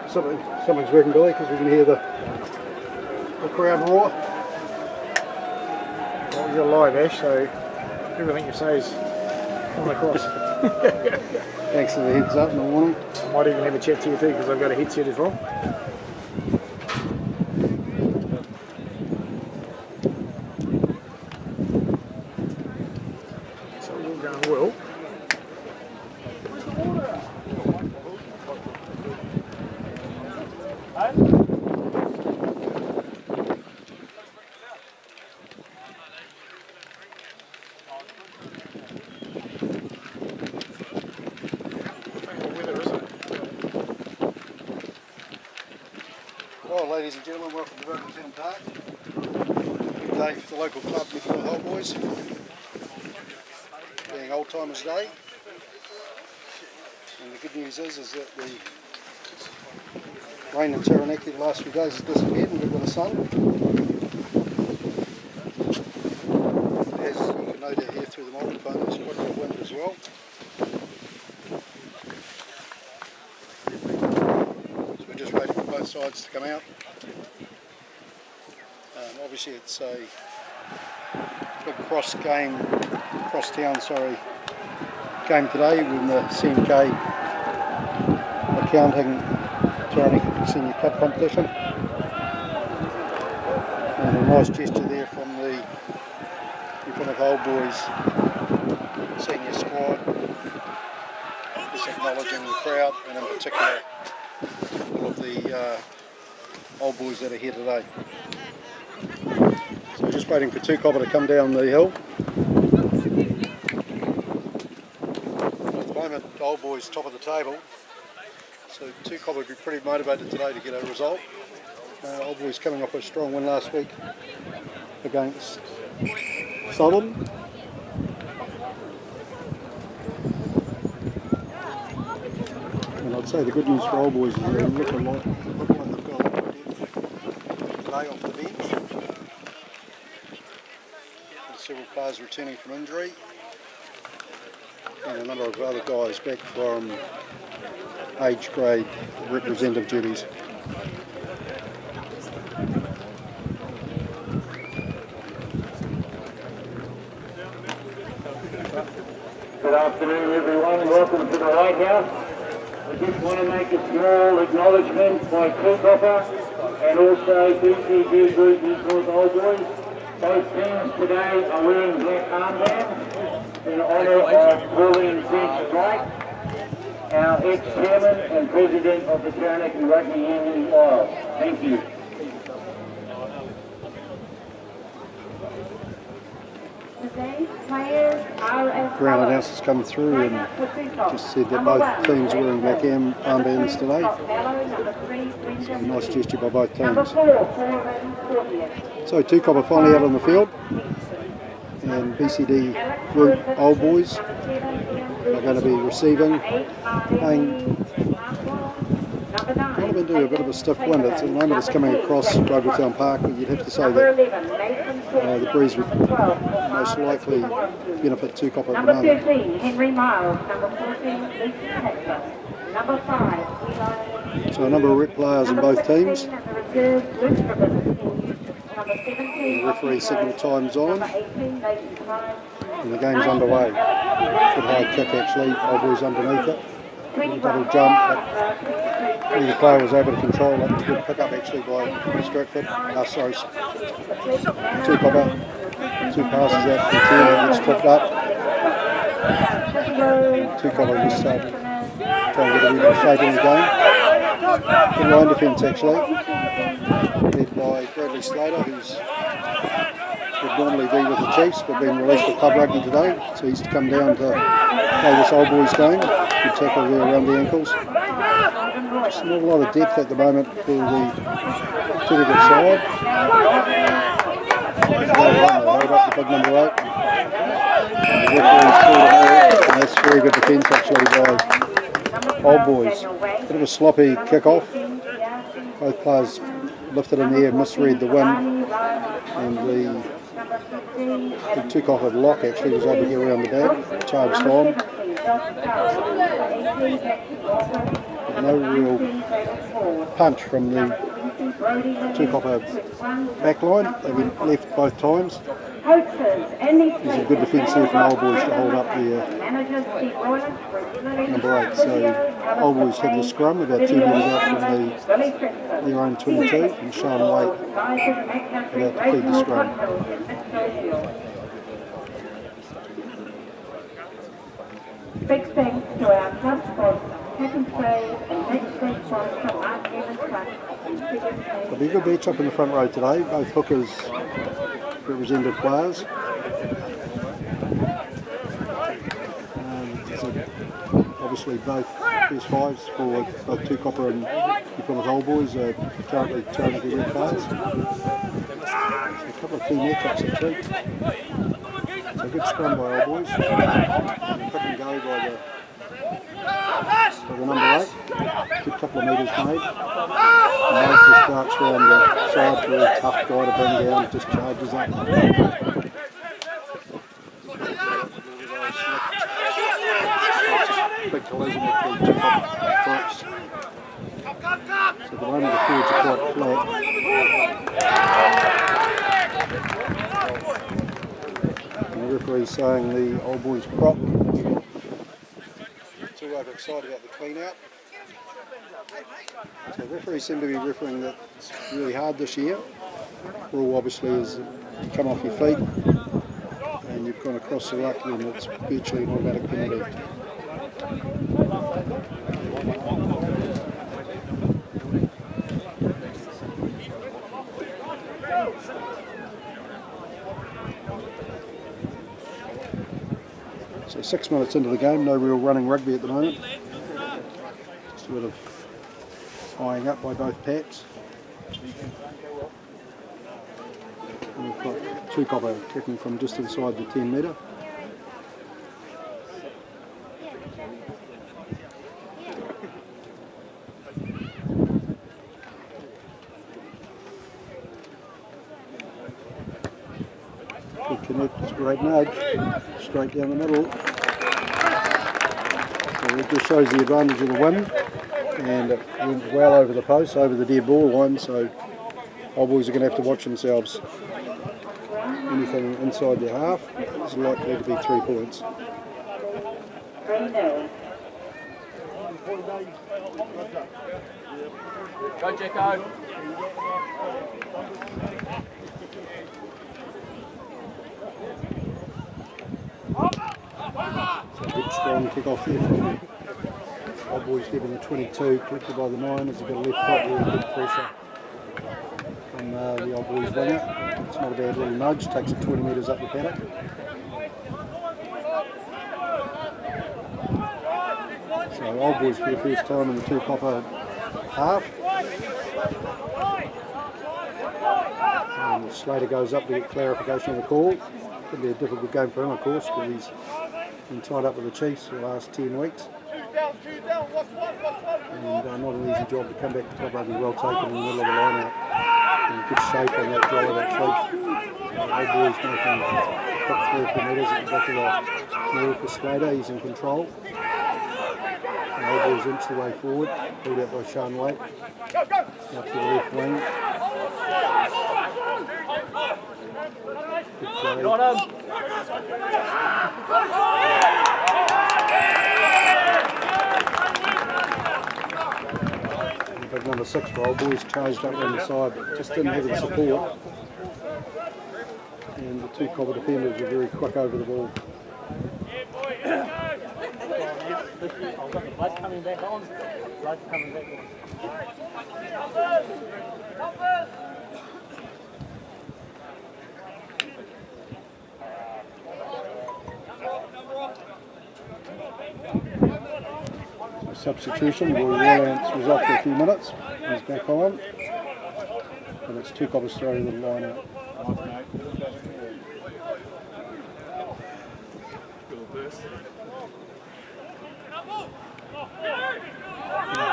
something's working, Billy, because we can hear the crowd roar. Well, you're live, Ash, so everything you say is coming across. Thanks for the heads up in the morning. I might even have a chat to you too, because I've got a headset as well. So all going well. Well, ladies and gentlemen, welcome to Rugby Park. Good day for the local club, the Old Boys. Being Old Timers Day. And the good news is that the rain in Taranaki the last few days has disappeared and we've got a sun. As you can no doubt hear through the microphone, there's quite a bit of wind as well. So we're just waiting for both sides to come out. Obviously it's a big cross-town game today with the CMK accounting Taranaki Senior Club competition. And a nice gesture there from the Old Boys senior squad, just acknowledging the crowd and in particular all of the Old Boys that are here today. So we're just waiting for Two Copper to come down the hill. At the moment, the Old Boys top of the table, so Two Copper would be pretty motivated today to get a result. Old Boys coming off a strong win last week against Southern. And I'd say the good news for Old Boys is they're looking like they've got a lot of depth today off the bench. Several players returning from injury and a number of other guys back from age grade representative duties. Good afternoon everyone, welcome to the Lighthouse. I just want to make a small acknowledgement by Two Copper and also BCG Group Equals Old Boys. Both teams today are wearing black armbands in honour of Pauline Finch Wright, our ex-chairman and president of the Taranaki Rugby Union Isles. Thank you. Ground announcers come through and just said that both teams are wearing black armbands today. So a nice gesture by both teams. So Two Copper finally out on the field, and BCD Group Old Boys are going to be receiving. Kind of into a bit of a stiff wind. At the moment it's coming across Rugby Park, but you'd have to say that the breeze would most likely benefit Two Copper at the moment. Number 13, Henry Miles. Number 14, Luke Thatcher. Number 5, so a number of rep players in both teams. The referee signal time's on and the game's underway. Good high kick actually, Old Boys underneath it. Little double jump, but neither player was able to control it. Good pick up actually by Stratford. Two Copper. Two passes out to the 10 and gets tripped up. Two Copper just trying to get a wee bit of shape in the game. Good line defence actually, led by Bradley Slater, who's would normally be with the Chiefs but been released for club rugby today, so he's to come down to play this Old Boys game. Good tackle there around the ankles. Just not a lot of depth at the moment for the Tudigat side. Hold up the big number 8. And the referee's called a ball, and that's very good defence actually by Old Boys. Bit of a sloppy kick-off. Both players lifted in the air, misread the wind, and the Two Copper lock actually was able to get around the back, charged on. no real punch from the two copper back line. They went left both times. There's a good defence there from Old Boys to hold up their number 8. So Old Boys have the scrum about 2 metres out from their own 22, and Sean Waite about to feed the scrum. Big thanks to our club sponsor, Happy Trade and next week sponsor Mark Evans Truck. There'll be a good beach up in the front row today. Both hookers represented players. So obviously both first fives for both two copper and Plymouth Old Boys are currently trying to get players. So a couple of key matchups actually. So a good scrum by Old Boys. Pick and go by the number 8. Good couple of metres made. Moses starts round the side for a tough guy to bring down, just charges up. Big collision with the two tops. So at the moment the forwards are quite flat. And the referee's saying the Old Boys prop. Too overexcited about the clean out. So the referees seem to be refereeing that it's really hard this year. Rule obviously is you come off your feet and you've gone across the ruck, and it's virtually an automatic penalty. So 6 minutes into the game, no real running rugby at the moment. Just a bit of eyeing up by both packs. And we've got two copper kicking from just inside the 10 metre. Good connect, it's a great nudge, straight down the middle. So it just shows the advantage of the wind, and it went well over the post, over the dead ball line, so Old Boys are going to have to watch themselves. Anything inside their half is likely to be 3 points. Go, Jacko. So a good strong kick off there from Old Boys giving the 22, collected by the 9 as a bit of left foot there, good pressure from the Old Boys winger. It's not a bad little nudge, takes it 20 metres up the paddock. So Old Boys for the first time in the two copper half. And Slater goes up to get clarification of the call. Could be a difficult game for him, of course, because he's been tied up with the Chiefs for the last 10 weeks. And not an easy job to come back to top rugby, well taken in the middle of the line-out. In good shape on that drive actually. Old Boys making quick 3 or 4 metres at the back of the middle for Slater, he's in control. And Old Boys inch the way forward, pulled out by Sean Waite. Up to the left wing. Good play. Big number 6 for Old Boys charged up around the side, but just didn't have the support. And the two copper defenders were very quick over the ball. I've got the blood coming back on. Blood coming back on. Substitution, Roy Lance was off for a few minutes, he's back on, and it's two coppers throwing the line out.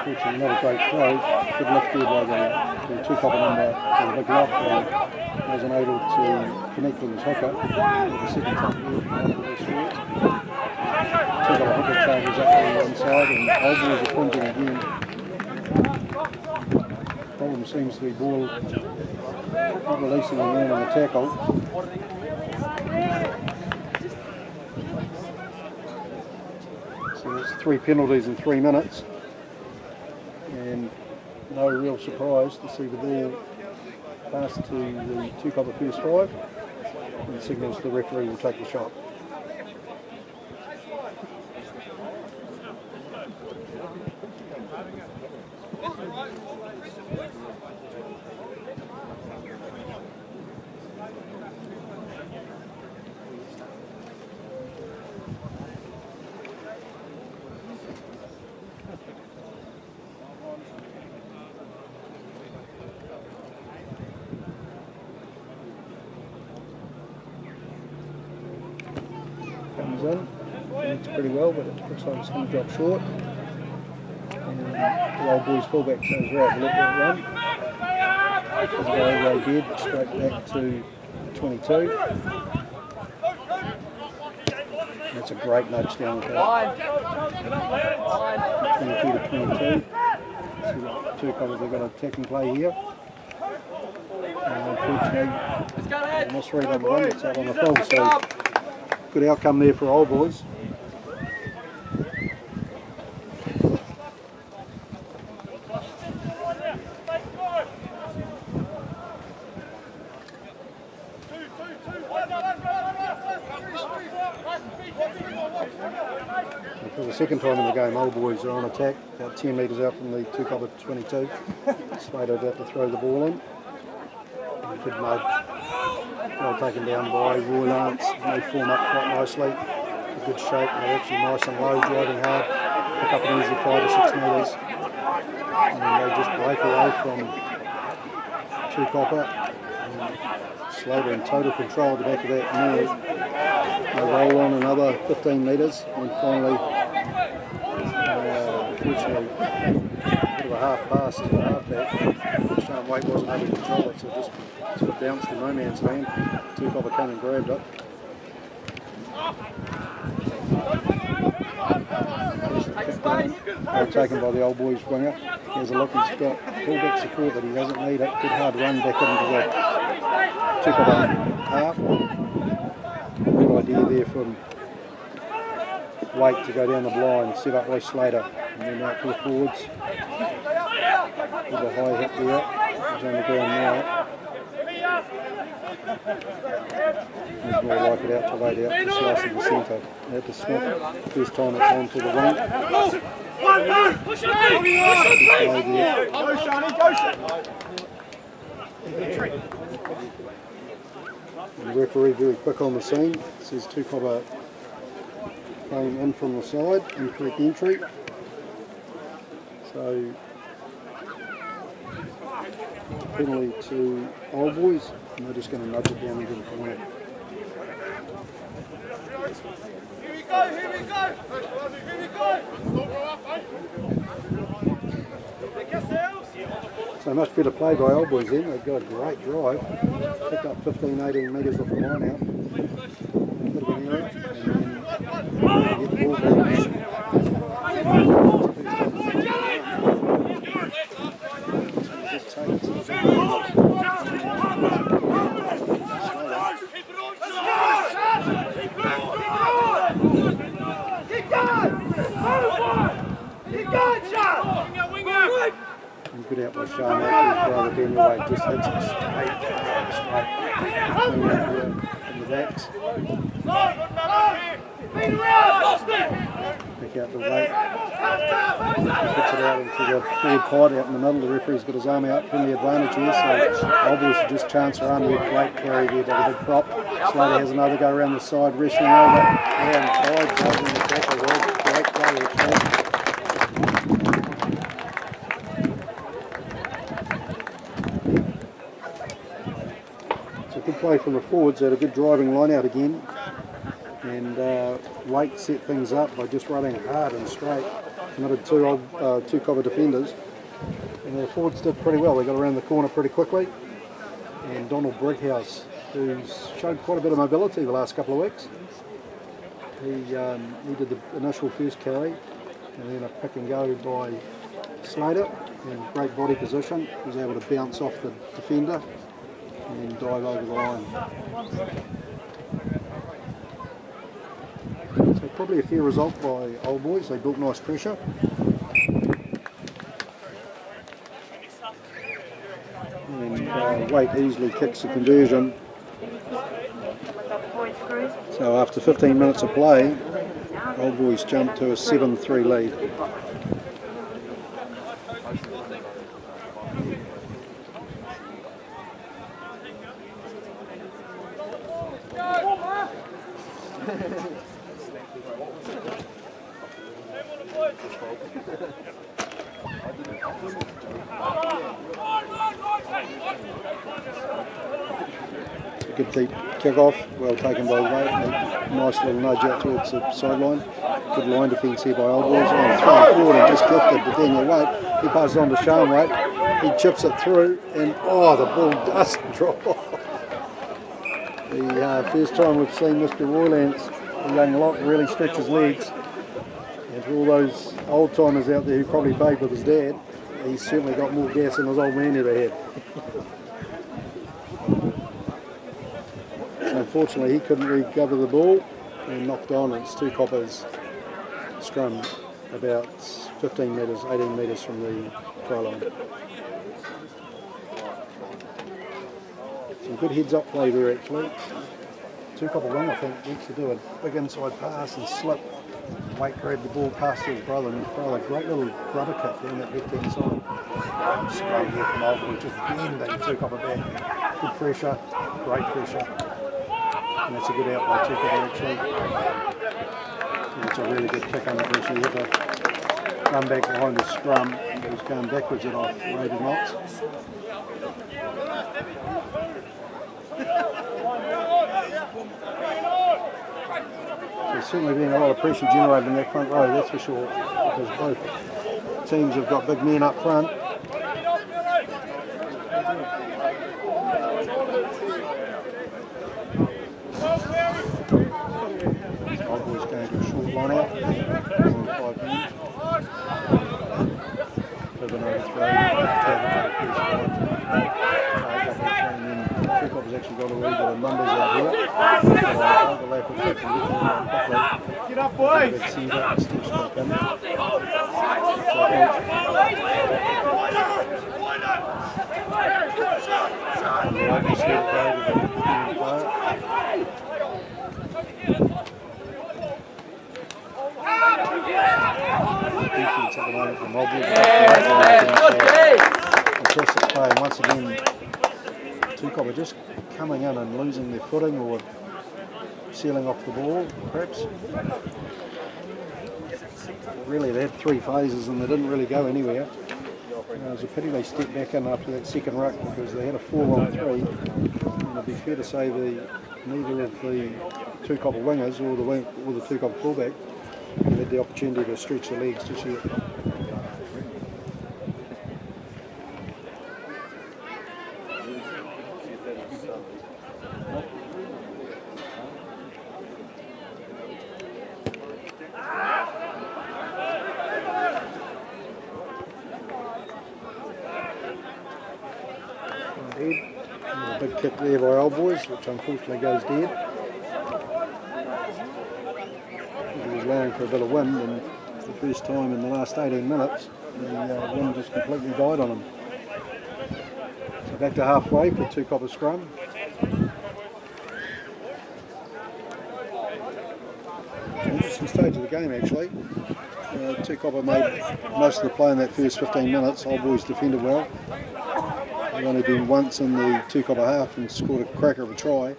Unfortunately not a great throw, good lift there by the two copper number for the big lock, and wasn't able to connect with his hooker with the second top there. Two copper hooker charges up on the inside, and Old Boys are pointing again. problem seems to be ball releasing the man on the tackle. So there's 3 penalties in 3 minutes, and no real surprise to see the ball pass to the 2 copper first 5, and signals the referee will take the shot. Comes in, it's pretty well, but it looks like it's going to drop short. And the old boys fullback goes right, let that run. Doesn't go all the way dead, straight back to 22. And it's a great nudge down the back. 22 to 22. So we've got 2 covers, they've got an attacking play here. And unfortunately, almost 3 on the run, it's out on the full. So good outcome there for old boys. For the second time in the game, old boys are on attack, about 10 metres out from the 2 copper 22. Slater's about to throw the ball in. And good mud. Well taken down by Roy Lance. They form up quite nicely. A good shape. They're actually nice and low, driving hard. Pick up an easy 5 or 6 metres. And then they just break away from 2 copper. And Slater in total control at the back of that move. They roll on another 15 metres. And finally, unfortunately, a bit of a half pass to the halfback. Sean Waite wasn't able to control it, so just sort of bounced in no man's land. 2 copper came and grabbed it. Taken by the old boys winger. Here's a look, he's got fullback support, but he doesn't need it. Good hard run back into the 2 copper half. Good idea there from Waite to go down the blind, set up by Slater, and then out to the forwards. With a high hit there, he's on the ground now. He's more like it out to late out to slice of the centre. Out to Smith, first time it's on to the wing. And the referee very quick on the scene, says 2 copper came in from the side, incorrect entry. So penalty to old boys, and they're just going to nudge it down into the corner. Here we go, here we go! Here we go! So much better play by old boys then. They've got a great drive. Picked up 15-18 metres off the line out. A bit of an error, and then get the ball back. And good out by Sean out to his brother Daniel Wade, just hits it straight in the backs. Back out to Wade. Puts it out into the forward pod out in the middle. The referee's got his arm out, plenty advantage here, so obviously just chance her arm. Great carry there by the big prop. Slater has another go around the side, wrestling over. Around side, driving the tackle. Great play actually. Good play from the forwards, they had a good driving line out again, and Waite set things up by just running hard and straight. Committed 2 copper defenders, and the forwards did pretty well. They got around the corner pretty quickly, and Donald Brighouse, who's showed quite a bit of mobility the last couple of weeks, he did the initial first carry, and then a pick and go by Slater, in great body position. He was able to bounce off the defender and then dive over the line. So probably a fair result by Old Boys. They built nice pressure. And Waite easily kicks the conversion. So after 15 minutes of play, Old Boys jumped to a 7-3 lead. Good deep kick-off, well taken by Waite. Nice little nudge out towards the sideline. Good line defence here by Old Boys. Oh, thrown forward and just gifted, but then Waite, he passes on to Sean Waite. He chips it through and the ball does drop off. The first time we've seen Mr. Roylance, the young lock, really stretch his legs. And for all those old timers out there who probably played with his dad, he's certainly got more gas than his old man ever had. Unfortunately, he couldn't recover the ball and knocked on. It's two coppers scrum about 15 metres, 18 metres from the try line. Some good heads-up play there actually. Two copper wing, I think, needs to do a big inside pass and slip. Waite grabbed the ball past his brother, and his brother, great little rubber kick down that left-hand side. Straight here from Oldbury, just bending two copper back. Good pressure, great pressure. And that's a good out by two copper actually. And it's a really good kick under pressure. He had to run back behind the scrum. He was going backwards at off rated knots. There's certainly been a lot of pressure generated in that front row, that's for sure, because both teams have got big men up front. Old Boys going to a short line out, 5 men. Has actually got a little bit of numbers out here. Get up, boys! Defense at the moment from Old Boys. Fantastic play, and once again, two copper just coming in and losing their footing or sealing off the ball, perhaps. Really, they had 3 phases and they didn't really go anywhere. It was a pity they stepped back in after that second ruck because they had a 4-on-3. And it'd be fair to say neither of the two copper wingers or the two copper fullback had the opportunity to stretch their legs just yet. A big kick there by Old Boys, which unfortunately goes dead. He was allowing for a bit of wind, and for the first time in the last 18 minutes, the wind just completely died on him. So back to halfway for two copper scrum. Interesting stage of the game actually. Two copper made most of the play in that first 15 minutes. Old Boys defended well. They've only been once in the two copper half and scored a cracker of a try.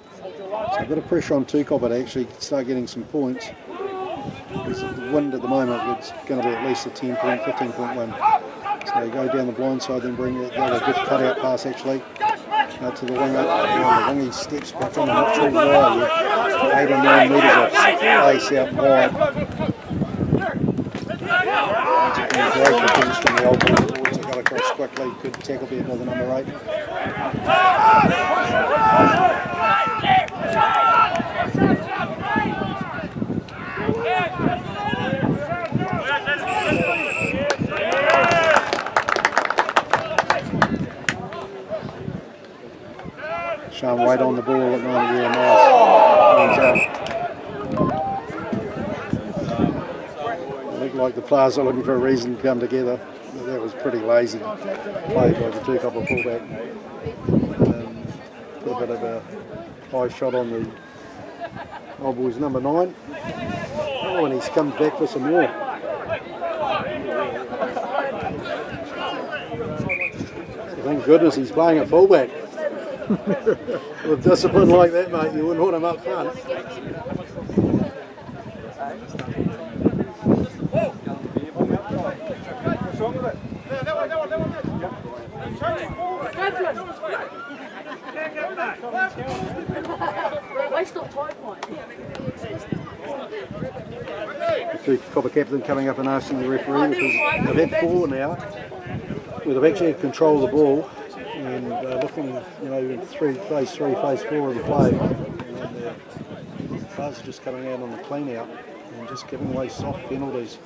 So a bit of pressure on two copper to actually start getting some points. Because the wind at the moment is going to be at least a 10 point, 15 point wind. So they go down the blind side, then bring it, a good cut out pass actually. Out to the wing up, the wing he steps back on, not sure why, 8 or 9 metres of space out wide. And great defence from the Old Boys forwards, they got across quickly, good tackle there by the number 8. Sean Wade on the ball at 90, yeah, nice. It looked like the players are looking for a reason to come together. That was pretty lazy play by the two copper fullback. Put a bit of a high shot on the old boys number 9. Oh, and he's come back for some more. Thank goodness he's playing at fullback. With discipline like that, mate, you wouldn't want him up front. The two copper captain coming up and asking the referee, because they've had 4 now, where they've actually had control of the ball and looking, you know, in phase 3, phase 4 of the play, and the players are just coming out on the clean out and just giving away soft penalties.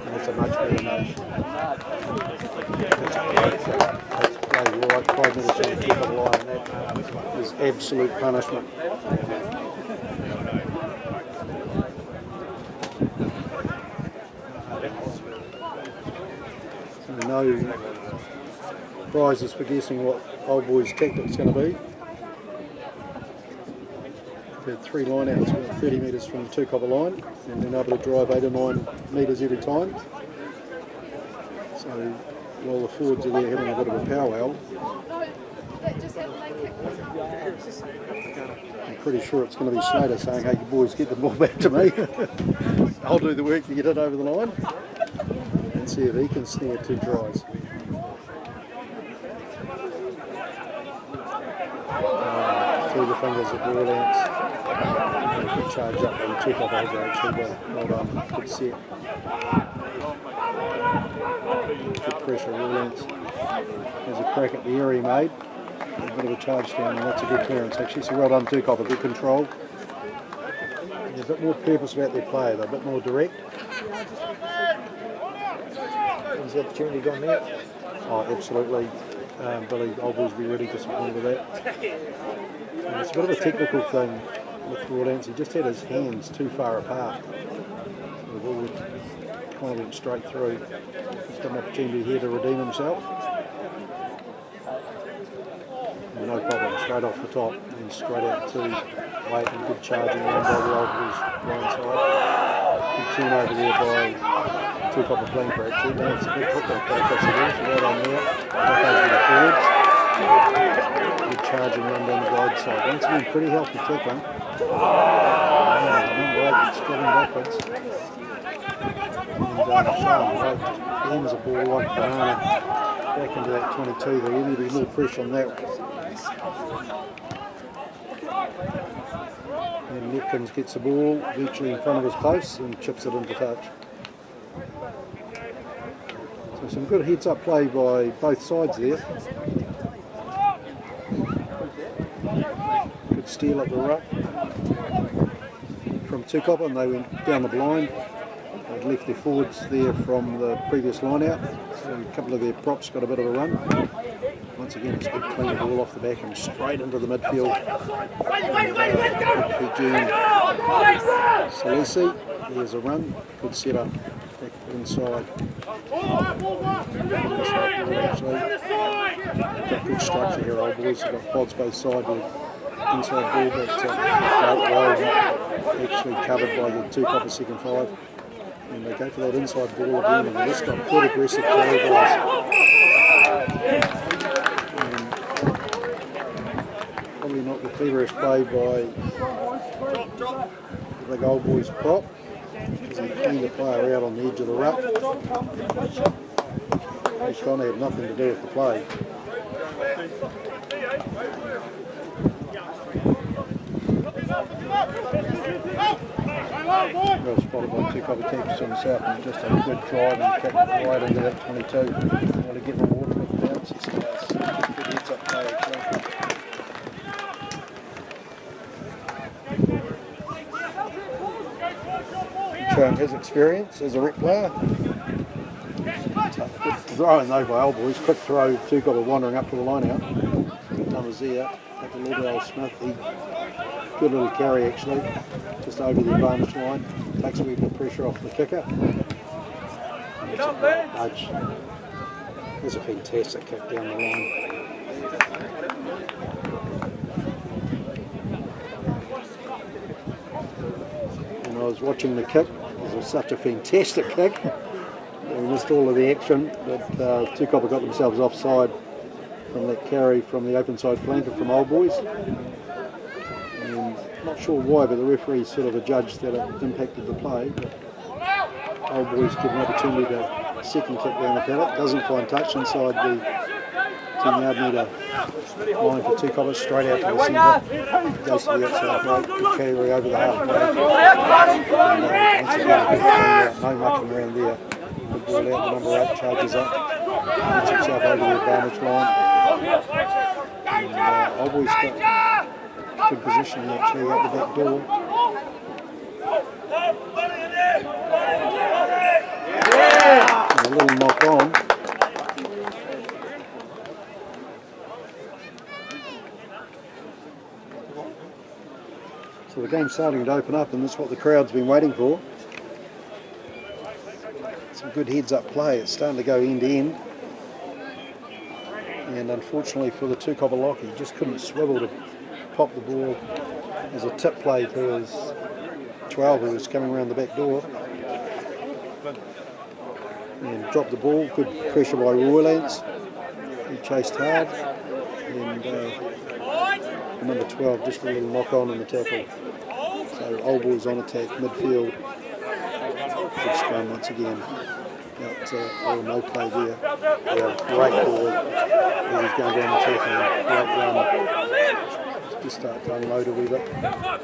And it's a much better match. That's played right 5 minutes on the tip of the line, and that is absolute punishment. So no prizes for guessing what old boys' tactic's going to be. We've had 3 lineouts about 30 metres from the two copper line, and been able to drive 8 or 9 metres every time. So while the forwards are there having a bit of a powwow, I'm pretty sure it's going to be Slater saying, "Hey, you boys, get the ball back to me. I'll do the work to get it over the line," and see if he can snare 2 tries. Through the fingers at ball ants. Good charge up on the two copper actually, but well done. Good set. Good pressure, ball ants. There's a crack at the area he made. A bit of a charge down, and that's a good clearance actually. So well done, two copper. Good control. They're a bit more purpose about their play. They're a bit more direct. Has the opportunity gone there? Oh, absolutely. Billy, old boys will be really disappointed with that. And it's a bit of a technical thing with Rawlance. He just had his hands too far apart. So the ball kind of went straight through. He's got an opportunity here to redeem himself. And no problem, straight off the top and straight out to Wait, and good charging around by the old boys blind side. Good turn over there by two copper flanker actually. No, it's a big hook back across the wall, so right on there. Back over the forwards. Good charging run down the wide side. Once again, pretty healthy tackling. Number 8 squatting backwards. And Sean Wright just beams a ball like a banana back into that 22. There need to be more pressure on that one. And Nepkins gets the ball virtually in front of his post and chips it into touch. So some good heads up play by both sides there. Good steal up the ruck from two copper, and they went down the blind. They'd left their forwards there from the previous line out, so a couple of their props got a bit of a run. Once again, it's good clean ball off the back and straight into the midfield. Good Salesi, here's a run, good setup back inside. Actually, got good structure here, old boys. They've got pods both sides with inside ball, but well actually covered by the two copper second 5. And they go for that inside ball again, and this got good aggressive play, guys. Probably not the cleverest play by the Gold Boys prop, because he cleaned the player out on the edge of the ruck. He's trying to have nothing to do with the play. Well spotted by two copper tackles on the south, and just a good drive and kick right into that 22. Want to get rewarded with the bounce. It's a good heads up play actually. showing his experience as a rep player. Good throwing though by old boys, quick throw, two copper wandering up to the line out. Numbers there at the Lineout Smith. Good little carry actually, just over the advantage line. Takes a wee bit of pressure off the kicker. Nudge. There's a fantastic kick down the line. And I was watching the kick. It was such a fantastic kick. We missed all of the action, but two copper got themselves offside from that carry from the open side flanker from Old Boys. And not sure why, but the referee sort of adjudged that it impacted the play. But Old Boys get an opportunity to second kick down the paddock. Doesn't find touch inside the 10-yard metre line for two coppers, straight out to the centre. Goes to the outside right, good carry over the halfway. And once again, good clean out, no mucking around there. Good ball out, the number 8 charges up, gets himself over the advantage line. And Old Boys got good positioning actually out the back door. And a little knock on. So the game's starting to open up, and that's what the crowd's been waiting for. Some good heads-up play. It's starting to go end-to-end. And unfortunately for the two copper lock, he just couldn't swivel to pop the ball as a tip play to his 12 who was coming around the back door. And dropped the ball. Good pressure by Roylance. He chased hard. And number 12 just a little knock on in the tackle. So Old Boys on attack, midfield. Good scrum once again. Out no play there. Yeah, great ball. As he's going down the tackle. Great run. Just start to unload a wee bit. At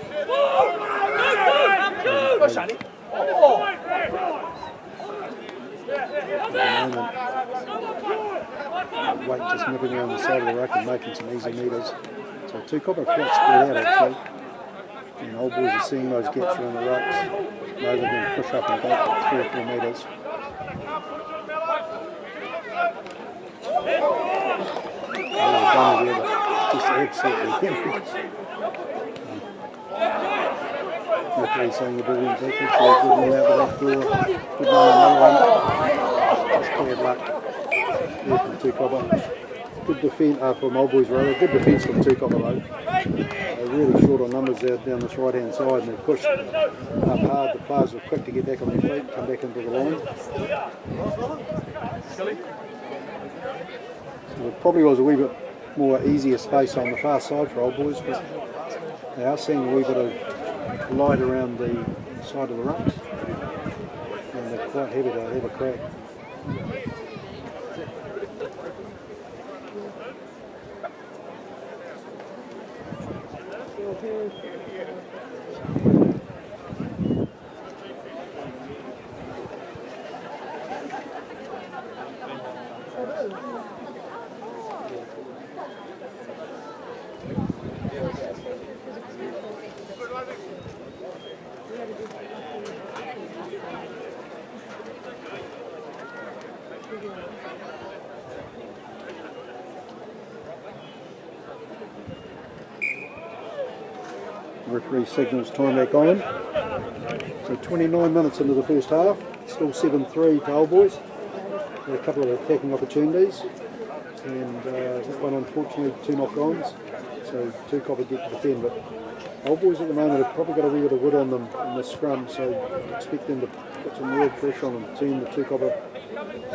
the moment, Wake just nipping around the side of the ruck and making some easy meters. So two copper quite spread out actually. And Old Boys are seeing those gaps around the rucks. Know they're going to push up and back 3 or 4 metres. Just absolutely hammered. Referee saying the ball in backwards, so good one out the back door. Good one, another one. Just bad luck there from two copper. Good defence from Old Boys rather. Good defence from two copper though. They're really short on numbers there down this right hand side, and they pushed up hard. The players were quick to get back on their feet, come back into the line. So it probably was a wee bit more easier space on the far side for Old Boys, but they are seeing a wee bit of light around the side of the rucks, and they're quite happy to have a crack. Referee signals time back on. So 29 minutes into the first half, still 7-3 to Old Boys. Had a couple of attacking opportunities, and that one unfortunately 2 knock-ons. So two copper get to defend, but Old Boys at the moment have probably got a wee bit of wood on them in this scrum, so expect them to put some real pressure on them, turn the two copper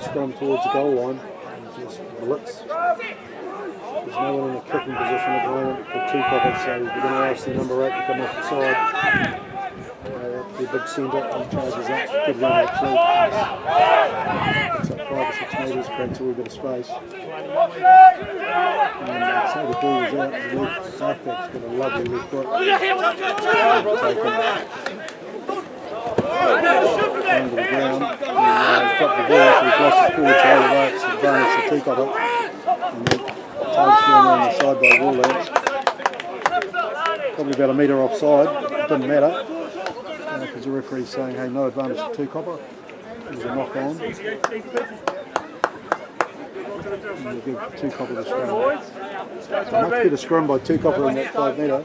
scrum towards the goal line and just blitz. There's no one in a kicking position at the moment for two coppers, so we're going to ask the number 8 to come off the side. The big centre and charges up. Good run actually. It's up 5 or 6 metres, creates a little bit of space. And so the ball is out, the left halfback's got a lovely left foot. Under the ground, and dropped the ball, so he's lost his forward shoulder right, it's advantage to two copper. And then Toad's down on the side by Roylance. Probably about a metre offside, but it didn't matter. Because There's a referee saying, hey, no advantage to 2 copper. There's a knock on. And we'll give 2 copper the scrum. So much better scrum by 2 copper in that 5 metre.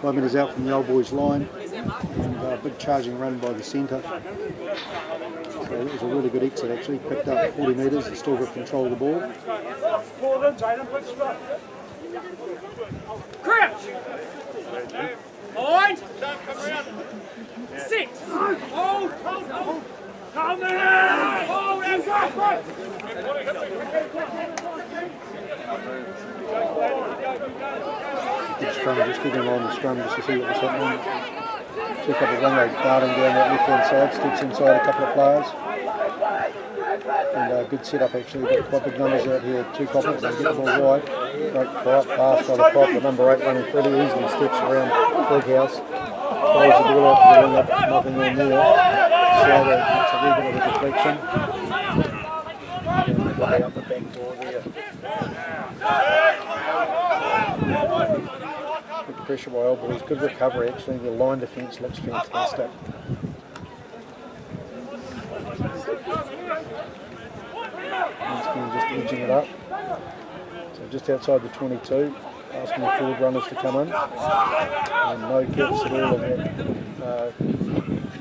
5 metres out from the old boys' line. And a big charging run by the centre. So it was a really good exit actually. Picked up 40 metres and still got control of the ball. Crouch! Point! Sit! Hold! Come in! Hold and go! Good scrum, just keeping on the scrum just to see what was happening. 2 copper winger darting down that left hand side, steps inside a couple of players. And good setup actually, got quite big numbers out here, 2 coppers, they get the ball wide. Great pass by the prop, the number 8 running pretty easily, steps around Big House. Throws the ball out to the winger, nothing on there. Slider gets a wee bit of a deflection. And got out the back door there. Good pressure by old boys, good recovery actually, the line defence looks fantastic. Just edging it up. So just outside the 22, asking the forward runners to come in. And no gaps at all in that.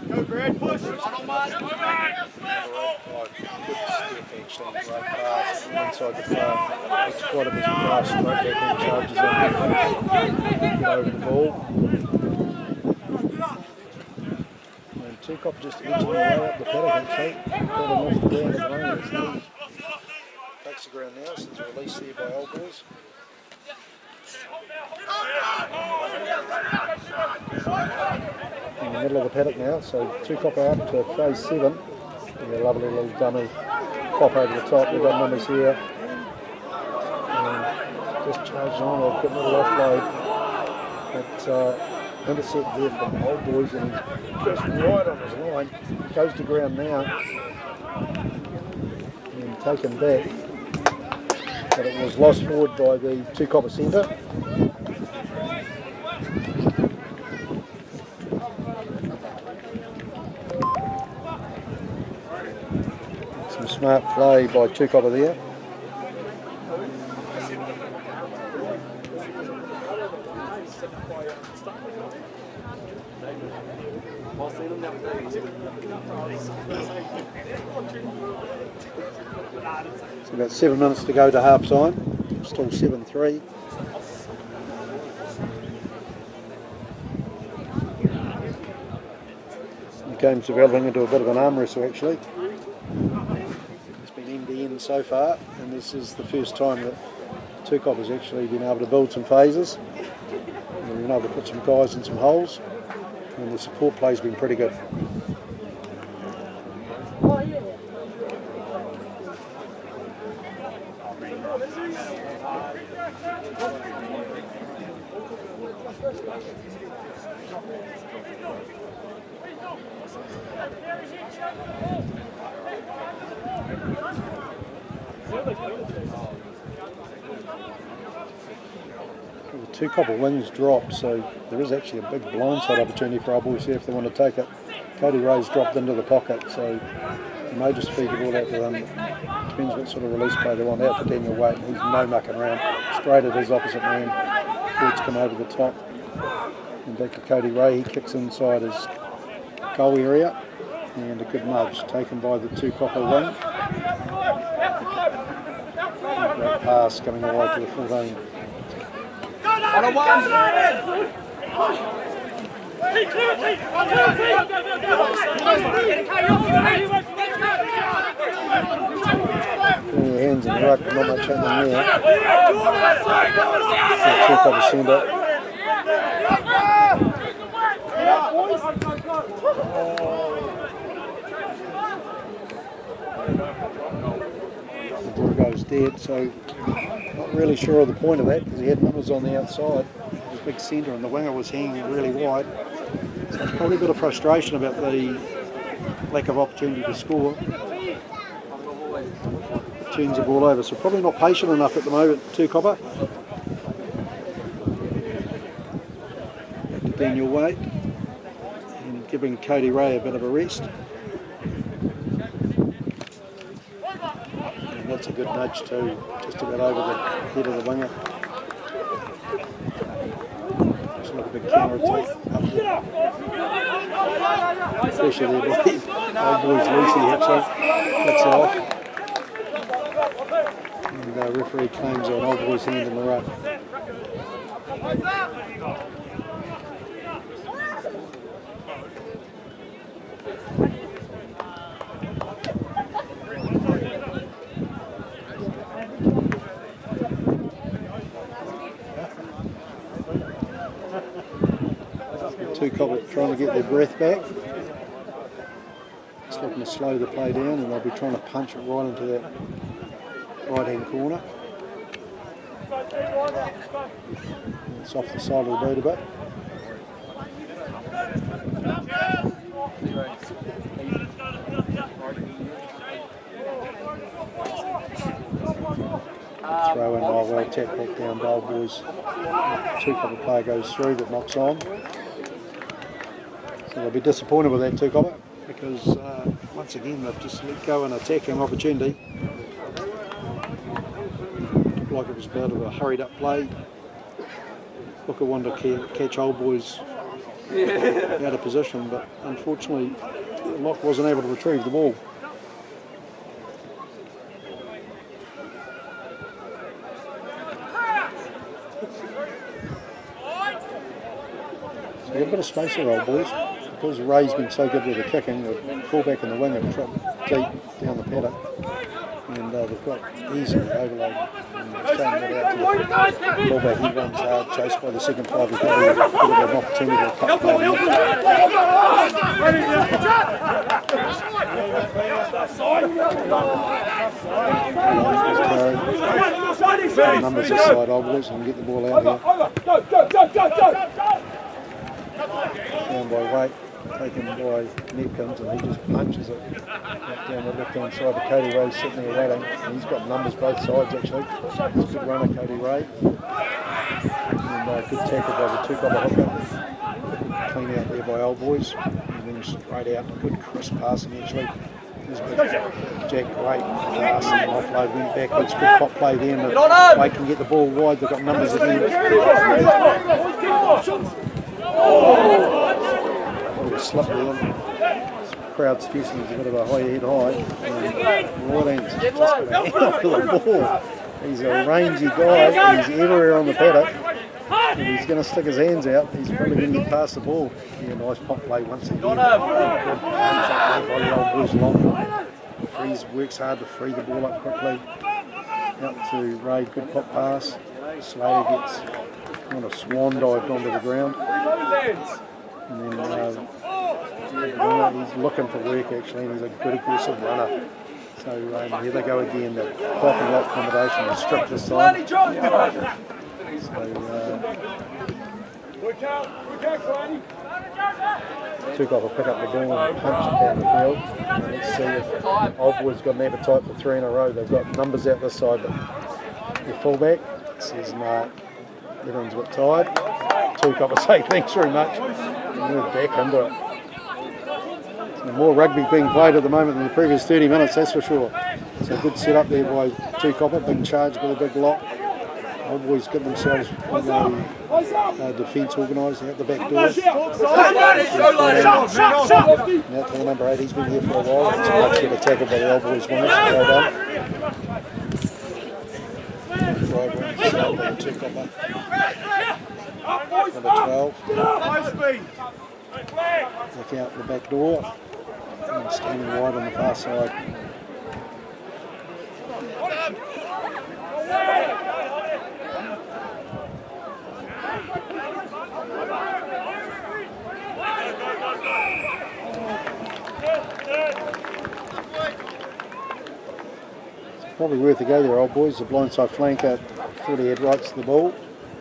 Go Brad, push! Good step actually, great pass inside the far. It's quite a busy pass, straight back and charges in. Get over the ball. And 2 copper just edging away up the paddock actually. Got him off the ground at the moment. Takes the ground now, so there's a release there by old boys. In the middle of the paddock now, so 2 copper up to phase 7. And a lovely little dummy pop over the top. We've got numbers here. And just charging on, a good little offload. But intercept there from old boys, and he's just right on his line. Goes to ground now. And taken back. But it was lost forward by the 2 copper centre. Some smart play by 2 copper there. So about 7 minutes to go to half time, still 7-3. The game's developing into a bit of an arm wrestle actually. It's been end to end so far, and this is the first time that 2 coppers actually been able to build some phases. And we've been able to put some guys in some holes, and the support play's been pretty good. The 2 copper wings dropped, so there is actually a big blindside opportunity for our boys here if they want to take it. Cody Ray's dropped into the pocket, so you may just feed the ball out to them. Depends what sort of release play they want. Out to Daniel Waite, he's no mucking around. Straight at his opposite man. Forwards come over the top. And back to Cody Ray, he kicks inside his goal area. And a good nudge taken by the 2 copper wing. And a great pass coming all the way to the 14. On a one! Putting your hands in the ruck, but not much happening there. So 2 copper centre. The ball goes dead, so not really sure of the point of that because he had numbers on the outside. It was big centre and the winger was hanging really wide. So it's probably a bit of frustration about the lack of opportunity to score. Turns the ball over, so probably not patient enough at the moment, 2 copper. Back to Daniel Waite. giving Cody Ray a bit of a rest. And that's a good nudge too, just about over the head of the winger. It's not a big counter attack up there. Pressure there, boy. Old boy's Lucy actually. That's it off. And the referee claims an old boy's hand in the ruck. 2 Cobbett trying to get their breath back. Just looking to slow the play down, and they'll be trying to punch it right into that right-hand corner. It's off the side of the boot a bit. Throw in, oh well, tap back down, Bowl boys. 2 Cobbett player goes through but knocks on. So they'll be disappointed with that 2 Cobbett because once again they've just let go an attacking opportunity. Looked like it was a bit of a hurried up play. Booker wanted to catch Old Boys out of position, but unfortunately Locke wasn't able to retrieve the ball. So a bit of space there, Old Boys. Because Ray's been so good with the kicking, the fullback and the winger trip deep down the paddock, and they've got easily overload. And throwing it out to the fullback, he runs hard, chased by the second 5. He's got a bit of an opportunity to cut play. Numbers aside, Old Boys, and get the ball out here. Down by weight, taken by Nepkins, and he just punches it down the left-hand side to Cody Ray sitting there waiting. And he's got numbers both sides actually. It's a good runner, Cody Ray. And good tackle by the 2 Cobbett hooker. Clean out there by Old Boys. And then straight out, good crisp passing actually. There's a good Jack Great passing, offload, went backwards, good pop play there. And Wade can get the ball wide, they've got numbers again. Little slip there. Crowd suggesting he's a bit of a high head high. Royland's just got a hand for the ball. He's a rangy guy, he's everywhere on the paddock. And he's going to stick his hands out, he's probably going to get past the ball. Yeah, nice pop play once again. Good punch up there by the Old Boys long. Freeze works hard to free the ball up quickly. Out to Ray, good pop pass. Slater gets kind of swan dived onto the ground. And then he's looking for work actually, and he's a good aggressive runner. So here they go again, the clock and lock combination is stripped this time. So 2 Cobbett pick up the ball and punch it down the field. And let's see if Old Boys got an appetite for 3 in a row. They've got numbers out this side, but their fullback says no, everyone's a bit tired. 2 Cobbett say thanks very much. And move back into it. So more rugby being played at the moment than the previous 30 minutes, that's for sure. So good set up there by 2 Cobbett, being charged with a big lock. Old Boys get themselves defence organised out the back door. Now to the number 8, he's been here for a while. It's a much better tackle by the Old Boys winners. Well done. Drive around the side by the 2 Cobbett. Number 12. Look out the back door. And standing wide on the far side. It's probably worth a go there, Old Boys. The blindside flanker thought he had rights to the ball.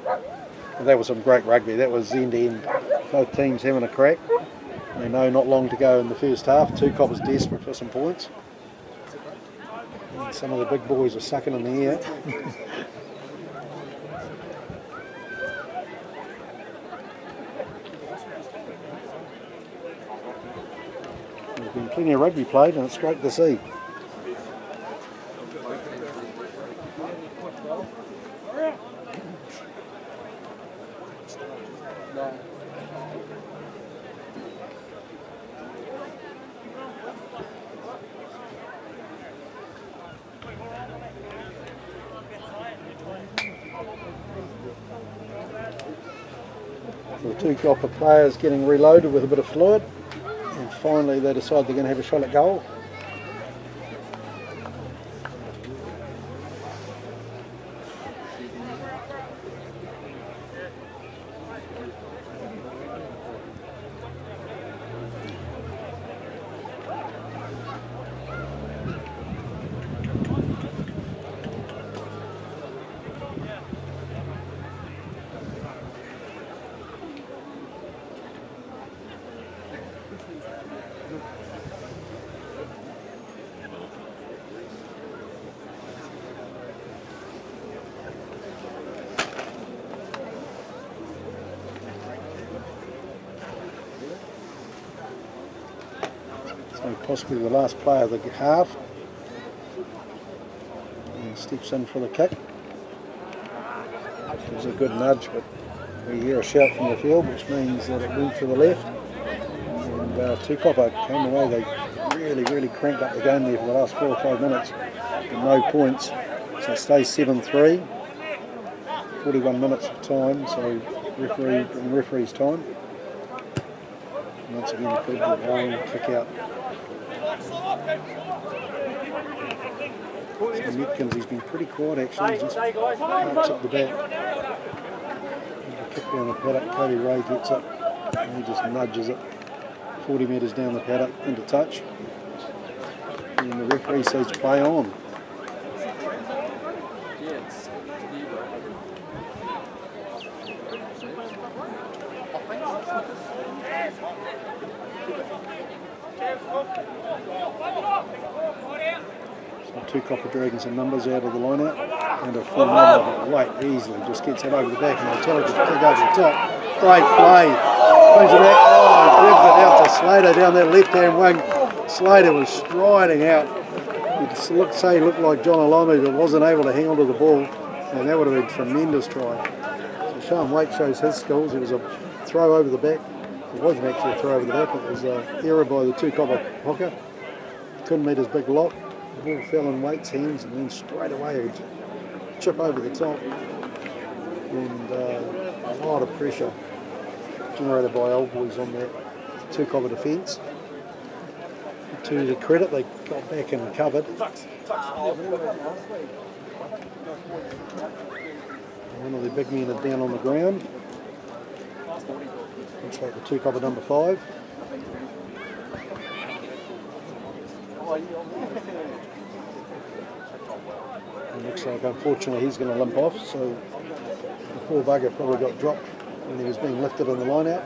But that was some great rugby. That was end to end. Both teams having a crack. They know not long to go in the first half. 2 Cobbers desperate for some points. And some of the big boys are sucking in the air. There's been plenty of rugby played and it's great to see. The two Gopper players getting reloaded with a bit of fluid, and finally they decide they're going to have a shot at goal. So possibly the last player of the half, and steps in for the kick. Gives a good nudge, but we hear a shout from the field, which means that it went to the left. And Two Copper came away. They really cranked up the game there for the last 4 or 5 minutes, but no points. So it stays 7-3. 41 minutes of time, so referee's time. Once again, good roll, kick out. So Netkins, he's been pretty quiet actually, he just parks up the back. Kick down the paddock, Cody Ray gets it, and he just nudges it 40 metres down the paddock into touch. And the referee says play on. Two Copper dragging some numbers out of the line out, and a full number, White easily just gets it over the back and intelligent kick over the top. Great play, brings it back, gives it out to Slater down that left hand wing. Slater was striding out. He looked like John Alomu, but wasn't able to hang on to the ball, and that would have been a tremendous try. So Sean Waite shows his skills. It was a throw over the back. It wasn't actually a throw over the back, it was an error by the Two Copper hooker. Couldn't meet his big lock. The ball fell in Waite's hands, and then straight away he'd chip over the top, and a lot of pressure generated by Old Boys on that Two Copper defence. To their credit, they got back and covered. One of the big men are down on the ground. Looks like the Two Copper number 5. It looks like unfortunately he's going to limp off, so the poor bugger probably got dropped when he was being lifted in the line out.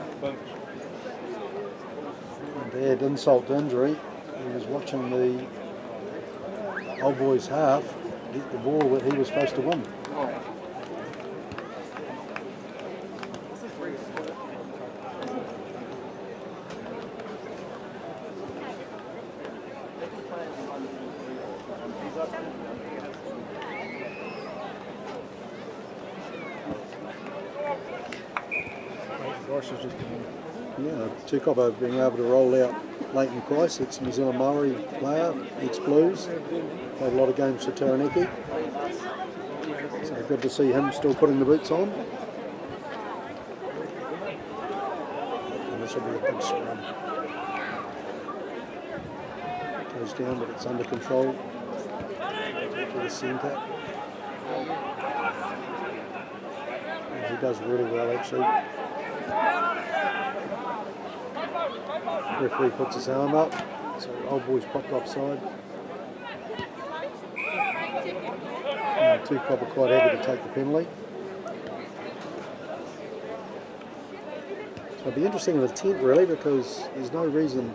And to add insult to injury, he was watching the Old Boys half get the ball that he was supposed to win. Yeah, Two Copper being able to roll out Leighton Price, ex-New Zealand Maori player, ex-Blues, played a lot of games for Taranaki. So good to see him still putting the boots on. And this will be a big scrum. Goes down, but it's under control. To the centre. And he does really well actually. Referee puts his arm up, so Old Boys popped offside. And Two Copper quite happy to take the penalty. So it'll be interesting in the tent really, because there's no reason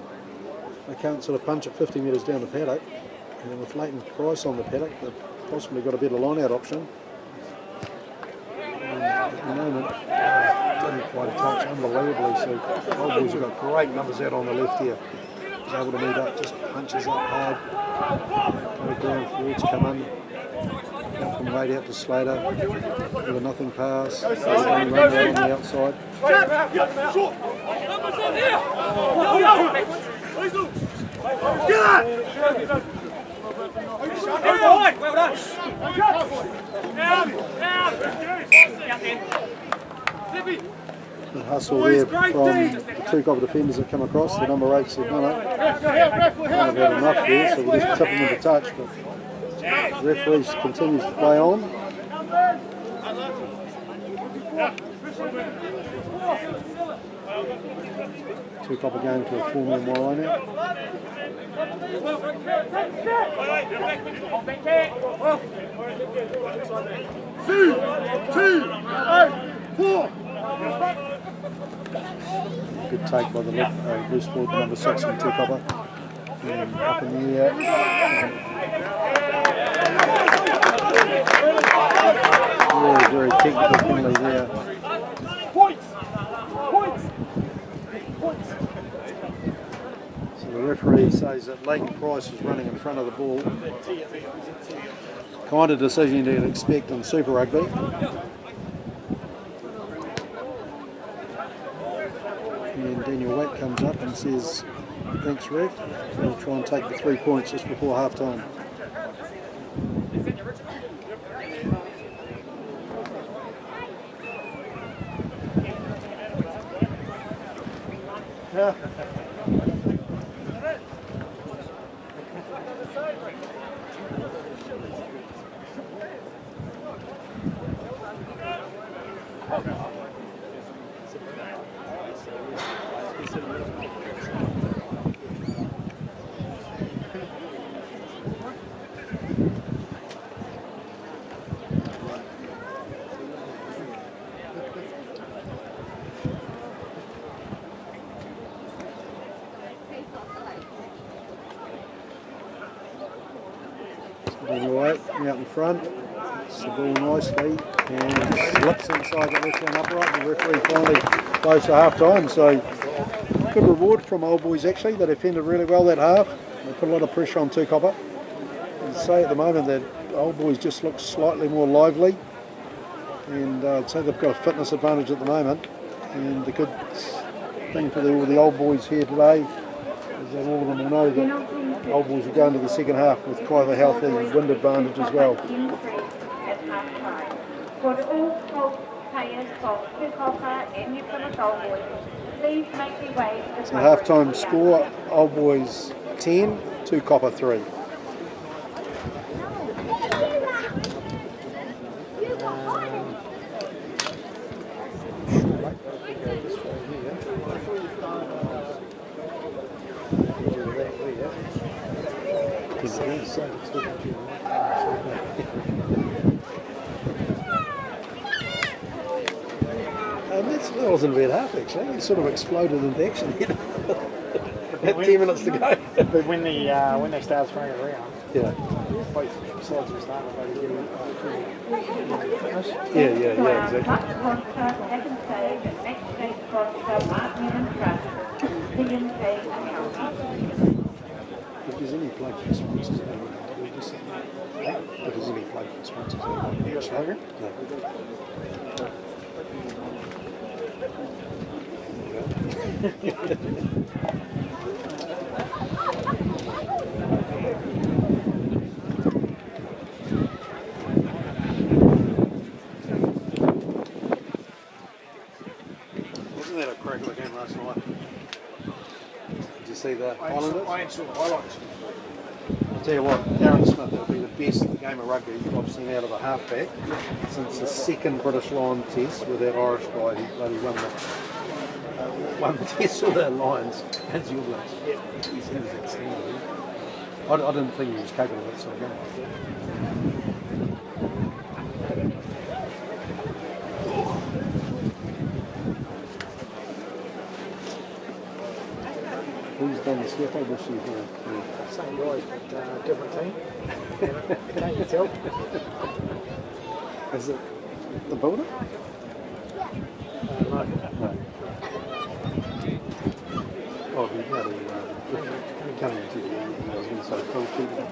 they can't sort of punch it 50 metres down the paddock, and with Leighton Price on the paddock they've possibly got a better line out option. And at the moment didn't quite touch unbelievably, so Old Boys have got great numbers out on the left here. is able to move up, just punches up hard, go down forwards, come under, out from Wade out to Slater, with a nothing pass, run right on the outside. The hustle there from the two copper defenders that come across. The number 8 said, no, I've had enough there, so we'll just tip them into touch. But the referee continues to play on. Two copper going to a 4-man line out. Good take by the loose forward, number 6 and two copper. And up in the air. Very, very technical penalty there. So the referee says that Leighton Price was running in front of the ball. Kind of decision you'd expect in Super Rugby. And Daniel Watt comes up and says, thanks ref, we'll try and take the 3 points just before half time. Yeah. Right, out in front, it's the ball nicely and slips inside the left one upright. The referee finally goes to half time, so good reward from Old Boys actually. They defended really well that half. They put a lot of pressure on two copper. I'd say at the moment that Old Boys just look slightly more lively, and I'd say they've got a fitness advantage at the moment. And the good thing for all the Old Boys here today is that all of them will know that Old Boys will go into the second half with quite a healthy wind advantage as well. For all players of two copper and New Plymouth Old Boys, please make your way to the So half-time score, Old Boys 10, two copper 3. That wasn't a bad half actually. It sort of exploded into action here. Had 10 minutes to go. But when they start throwing it around, Yeah. both sides are starting to get finish. Yeah, exactly. second stage and next stage sponsor Martin and Trust, PMK account. If there's any plug for sponsors, if there's any plug for sponsors, You got a slogan? no. Wasn't that a cracker game last night? Did you see the Islanders? I saw the highlights. I'll tell you what, Darren Smith will be the best game of rugby I've seen out of a halfback since the second British Lion test with that Irish guy who bloody won the test with the Lions as your blitz. He was outstanding. I didn't think he was capable of that sort of game. Who's done the slip over this year? Same guys, but different team. Can't you tell? Is it the Builder? No. No. Oh, we had a Cunningham. I was going to say Phil Keegan.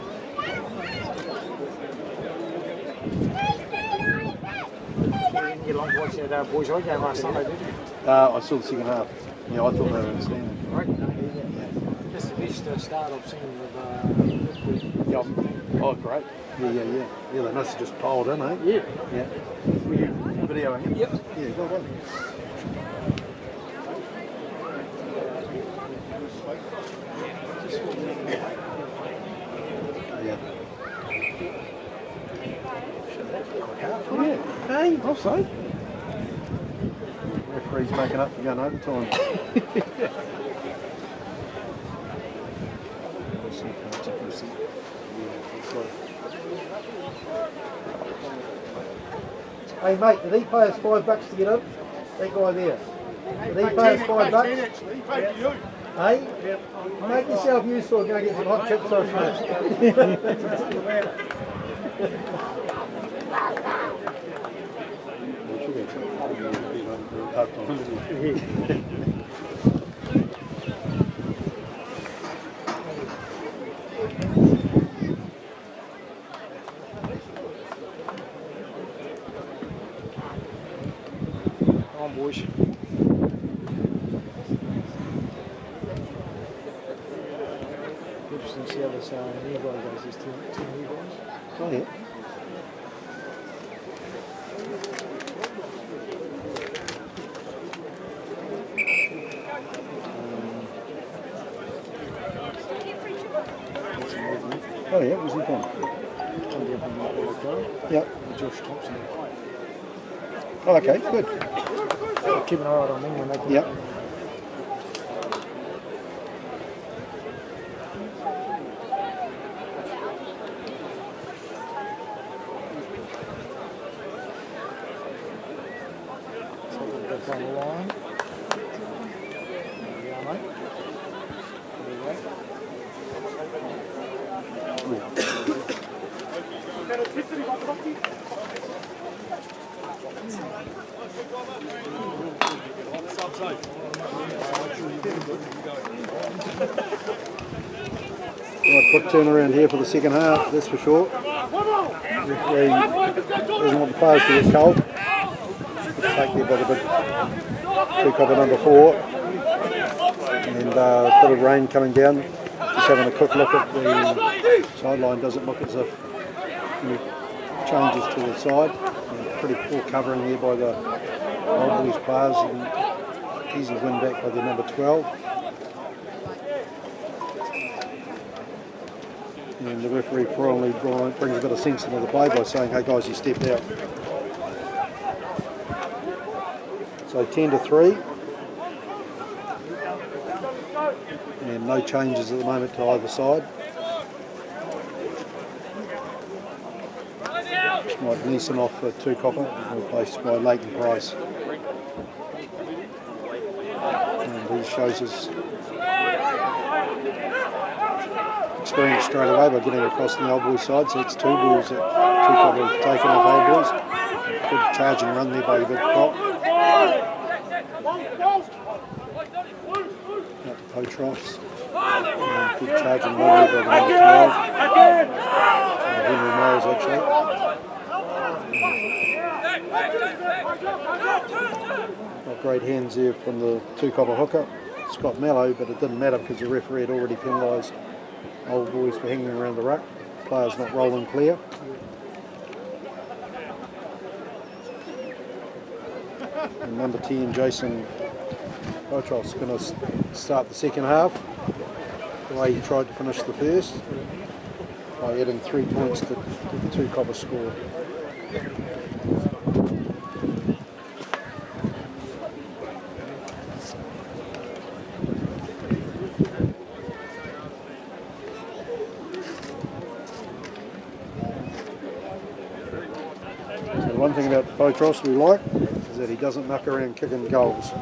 You like watching that boys' rugby game last Sunday, did you? I saw the second half. Yeah, I thought they were outstanding. Right. Just the best start I've seen with Yeah. Oh, great. Yeah, they must have just piled in, eh? Yeah. Were you videoing it? Yep. Yeah, well done. Yeah. Yeah. Hey, I'll say. Referee's making up for going overtime. Hey mate, did he pay us $5 to get in? That guy there. Did he pay us $5? He paid for you. Hey? Yep. Make yourself useful and go get some hot chips or Come on, boys. Interesting to see how this new guy goes. There's two new guys. Oh yeah. Oh yeah, was he from? Yep. Josh Thompson. Oh, okay, good. Keep an eye out on them when they come. Yep. So we'll go down the line. There we are, mate. Right, quick turn around here for the second half, that's for sure. Referee doesn't want the players to get cold. Take there by the big two-copper number 4. And a bit of rain coming down. Just having a quick look at the sideline, doesn't look as if any changes to the side. And pretty poor covering there by the Old Boys players, and easy win back by the number 12. And the referee probably brings a bit of sense into the play by saying, hey guys, you stepped out. So 10-3. And no changes at the moment to either side. Mike Neeson off for 2 copper, replaced by Leighton Price. And he shows his experience straight away by getting across the Old Boys side, so it's 2 balls that 2 copper have taken off Old Boys. Good charging run there by the big prop. Out to Potros. Good charging run there by the number 12. Henry Miles actually. Got great hands there from the 2 copper hooker, Scott Mallow, but it didn't matter because the referee had already penalised Old Boys for hanging around the ruck. Players not rolling clear. And number 10, Jason Potros, going to start the second half the way he tried to finish the first, by adding 3 points to the 2 copper score. One thing about Potros we like is that he doesn't muck around kicking goals.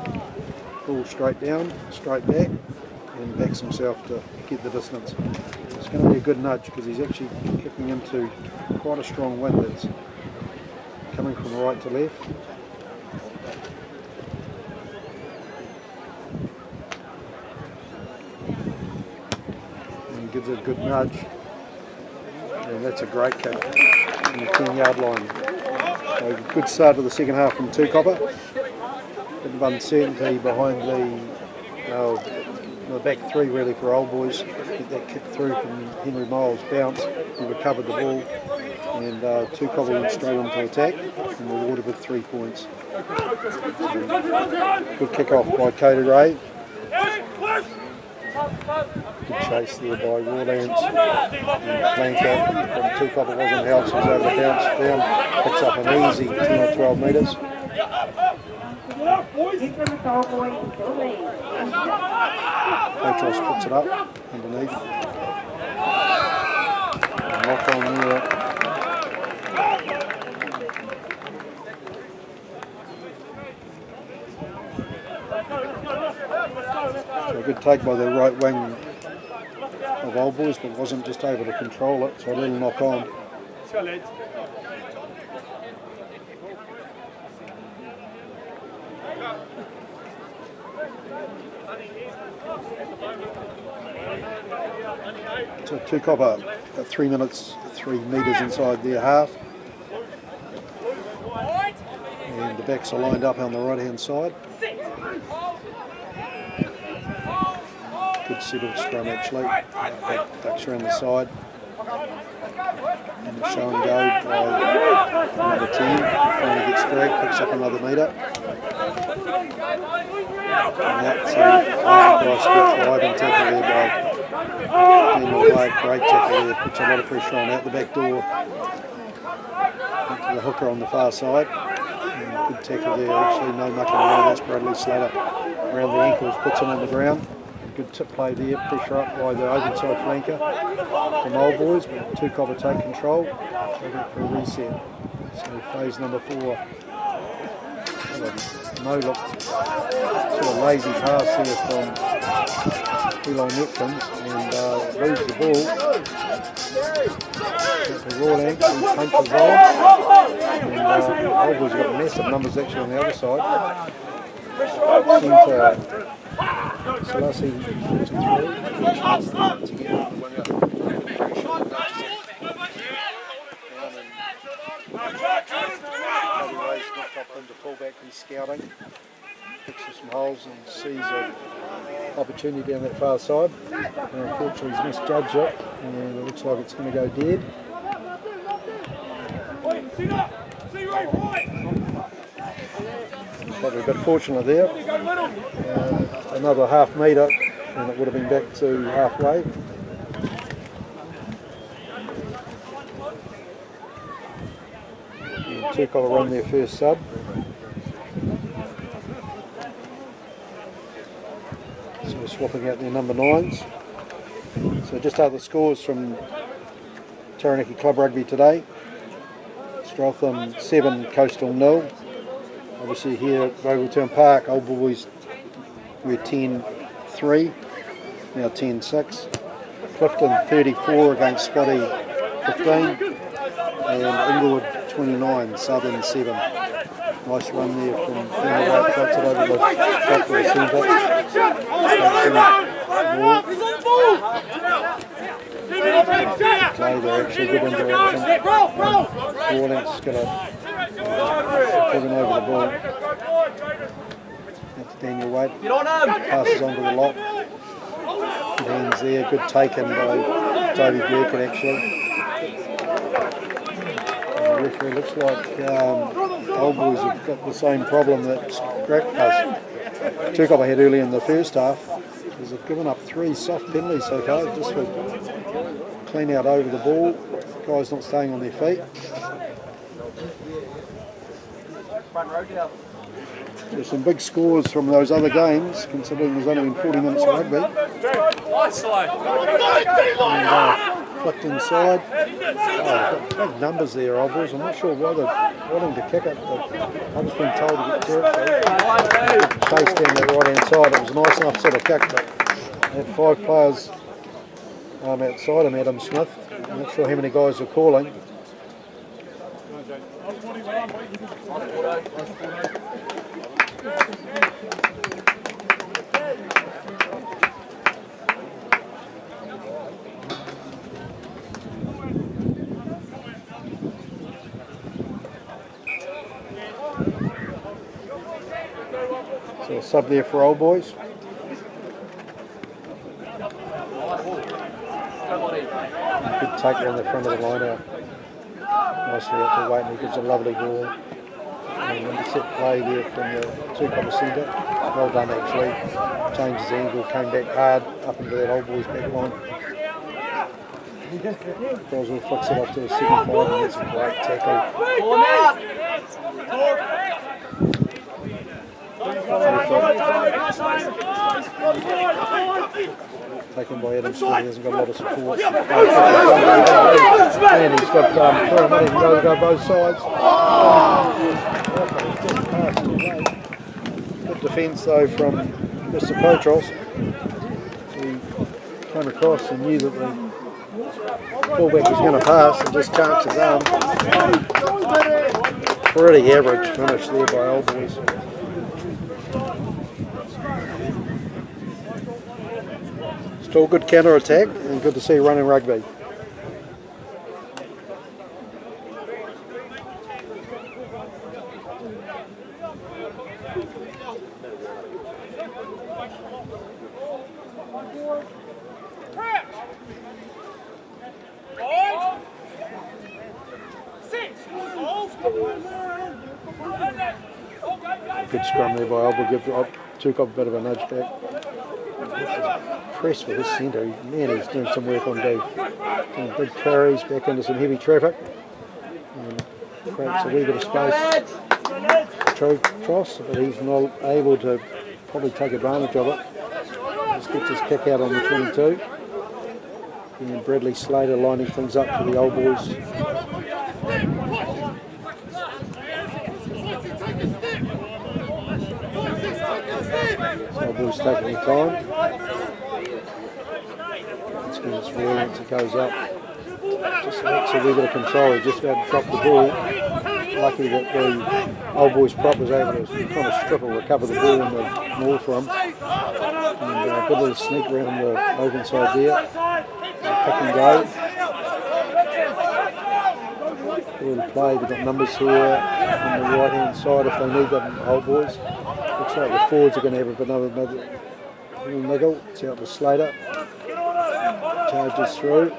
Ball straight down, straight back, and backs himself to get the distance. It's going to be a good nudge because he's actually kicking into quite a strong wind that's coming from right to left. gives it a good nudge. And that's a great kick on the 10-yard line. So good start to the second half from Two Copper. Bit of uncertainty behind the back three really for Old Boys. Get that kick through from Henry Miles, bounce, he recovered the ball, and Two Copper went straight onto attack and rewarded with 3 points. Good kick off by Cody Ray. Good chase there by Rawlands. And flanker from Two Copper wasn't held, so he was able to bounce down. Picks up an easy 10 or 12 metres. Petros puts it up underneath. And lock on there. So a good take by the right wing of Old Boys, but wasn't just able to control it, so a little knock on. So Two Copper at 3 minutes, 3 metres inside their half. And the backs are lined up on the right hand side. Good settled scrum actually. Ducks around the side. And the show and go by number 10. Finally gets dragged, picks up another metre. And that's a nice good driving tackle there by Daniel Blake. Great tackle there, puts a lot of pressure on out the back door. Into the hooker on the far side. And good tackle there, actually no mucking around. That's Bradley Slater around the ankles, puts him on the ground. Good tip play there, pressure up by the open side flanker from Old Boys, but Two Copper take control. Looking for a reset. So phase number 4. No look, sort of lazy pass here from Eli Netkins, and lose the ball. Gets the raw ankle, he punches on, and Old Boys got massive numbers actually on the other side. Centre Selassie puts it through. To get up the winger. Rays knocked up into fullback, he's scouting. Picks some holes and sees an opportunity down that far side. And unfortunately he's misjudged it, and it looks like it's going to go dead. Probably a bit fortunate there. Another half metre and it would have been back to halfway. And Two Copper run their first sub. So we're swapping out their number 9s. So just other scores from Taranaki Club Rugby today. Stratham 7, Coastal 0. Obviously here at Vogeltown Park, Old Boys were 10-3, now 10-6. Clifton 34 against Spotty 15, and Inglewood 29, Southern 7. Nice run there from White, cuts it over the top of the centre. Play there, actually good interaction. Warlink's going to give him over the ball. That's Daniel Wade. Passes on to the lock. Good hands there. Good taken by Toby Birkin actually. And the referee looks like Old Boys have got the same problem that Two Copper had early in the first half. Because they've given up 3 soft penalties so far, just for clean out over the ball. Guys not staying on their feet. There's some big scores from those other games, considering there's only been 40 minutes of rugby. And flicked inside. Oh, big numbers there, Old Boys. I'm not sure why they're wanting to kick it, but I've just been told to get territory. Chase down that right hand side. It was a nice enough sort of kick, but they had 5 players outside him, Adam Smith. I'm not sure how many guys are calling. sub there for Old Boys. Good take around the front of the line out. Nicely out to Wait, and he gives a lovely ball. And intercept play there from the 2 copper centre. Well done actually. Changed his angle, came back hard up into that Old Boys back line. Boswell flicks it off to the second forward and gets a great tackle. Taken by Adams, he hasn't got a lot of support. And he's got money to go both sides. Good defence though from Mr. Potros. He came across and knew that the fullback was going to pass and just chanced his arm. Pretty average finish there by Old Boys. Still good counter attack and good to see running rugby. Good scrum there by Albert, give took up a bit of a nudge back. Press for his centre, man, he's doing some work on D. Doing big carries back into some heavy traffic. And creates a wee bit of space. Cross, but he's not able to probably take advantage of it. Just gets his kick out on the 22. And Bradley Slater lining things up for the Old Boys. Old Boys taking their time. It's brilliant, it goes up. Just makes a wee bit of control, just about to drop the ball. Lucky that the Old Boys prop was able to kind of strip or recover the ball in the maul from. And a good little sneak around the open side there. Pick and go. Good little play, they've got numbers here on the right hand side if they need them, Old Boys. Looks like the forwards are going to have another little niggle. It's out to Slater. Charges through.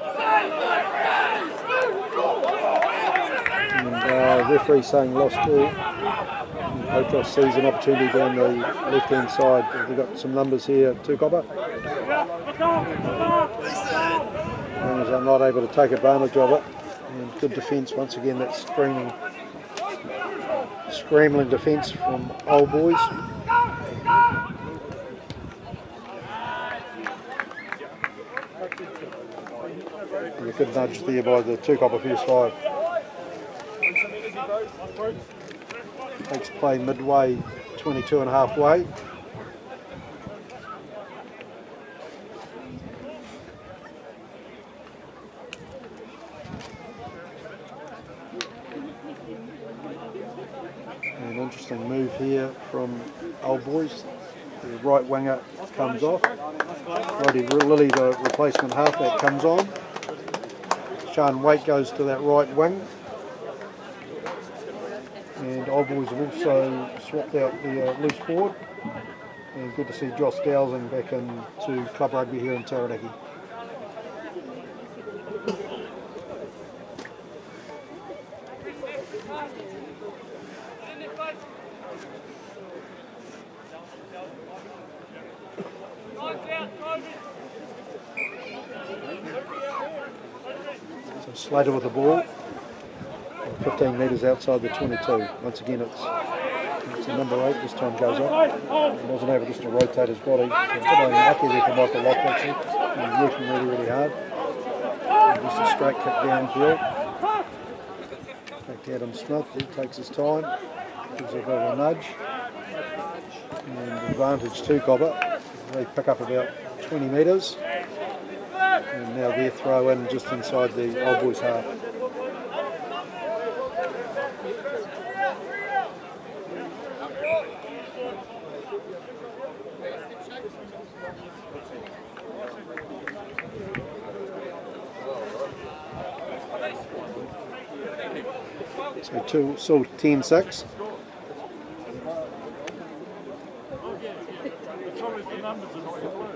And referee saying lost ball. Potros sees an opportunity down the left hand side. They've got some numbers here, 2 copper. Runners are not able to take advantage of it. And good defence once again, that scrambling defence from Old Boys. And a good nudge there by the 2 copper first 5. Takes play midway, 22 and a half way. An interesting move here from Old Boys. The right winger comes off. Roddy Lilly, the replacement halfback, comes on. Sean Waite goes to that right wing. And Old Boys have also swapped out the loose forward. And good to see Josh Dowsing back into club rugby here in Taranaki. So Slater with the ball. 15 metres outside the 22. Once again, it's a number 8. This time goes on. He wasn't able just to rotate his body. He's lucky there for Michael Lock actually. He's working really, really hard. And just a straight kick downfield. Back to Adam Smith. He takes his time. Gives a bit of a nudge. And advantage 2 copper. They pick up about 20 metres. And now their throw in just inside the Old Boys half. So still 10-6. trouble is the numbers are not in blue.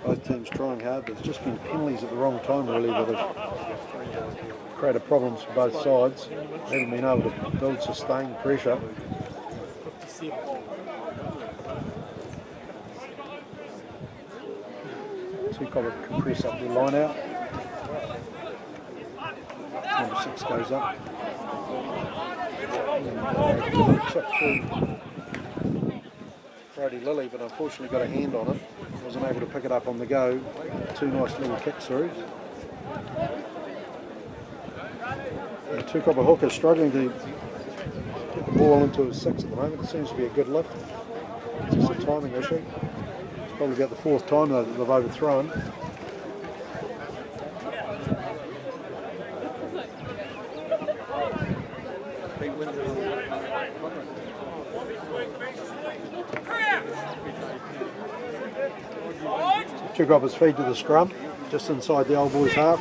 Both teams trying hard. There's just been penalties at the wrong time really that have created problems for both sides. They haven't been able to build sustained pressure. 57. Two copper can press up the line out. Number 6 goes up. Chip through Brody Lilly, but unfortunately got a hand on it. Wasn't able to pick it up on the go. 2 nice little kicks through. The two copper hooker struggling to get the ball into a 6 at the moment. It seems to be a good lift. It's just a timing issue. It's probably about the 4th time though that they've overthrown. Two coppers feed to the scrum, just inside the old boys' half.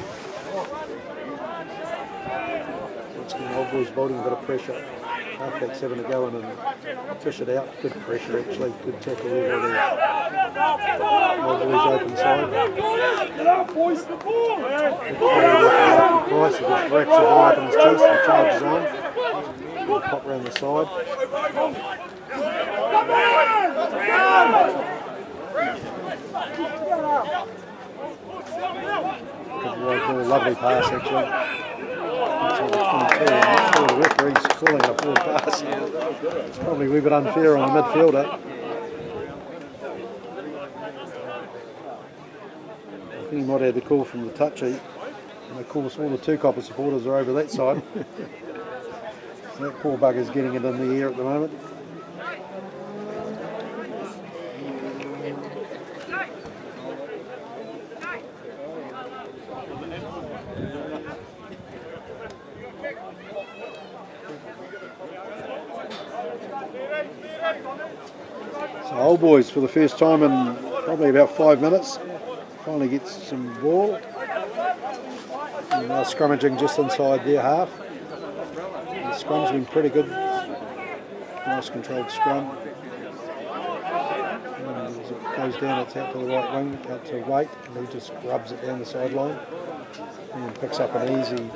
Once again, the old boys building a bit of pressure. Halfback's having to go in and fish it out. Good pressure actually, good tackle there by the old boys' open side. Price, he just wraps it right up in his chest and charges on. Pop round the side. Good wide ball, lovely pass actually. It's on the 22. I'm not sure the referee's calling it a forward pass. It's probably a wee bit unfair on the midfielder. I think he might have had the call from the touchy. And of course all the two copper supporters are over that side. That poor bugger's getting it in the air at the moment. So old boys for the first time in probably about 5 minutes finally gets some ball. And they're scrummaging just inside their half. The scrum's been pretty good. Nice controlled scrum. And as it goes down, it's out to the right wing, out to Waite, and he just rubs it down the sideline and picks up an easy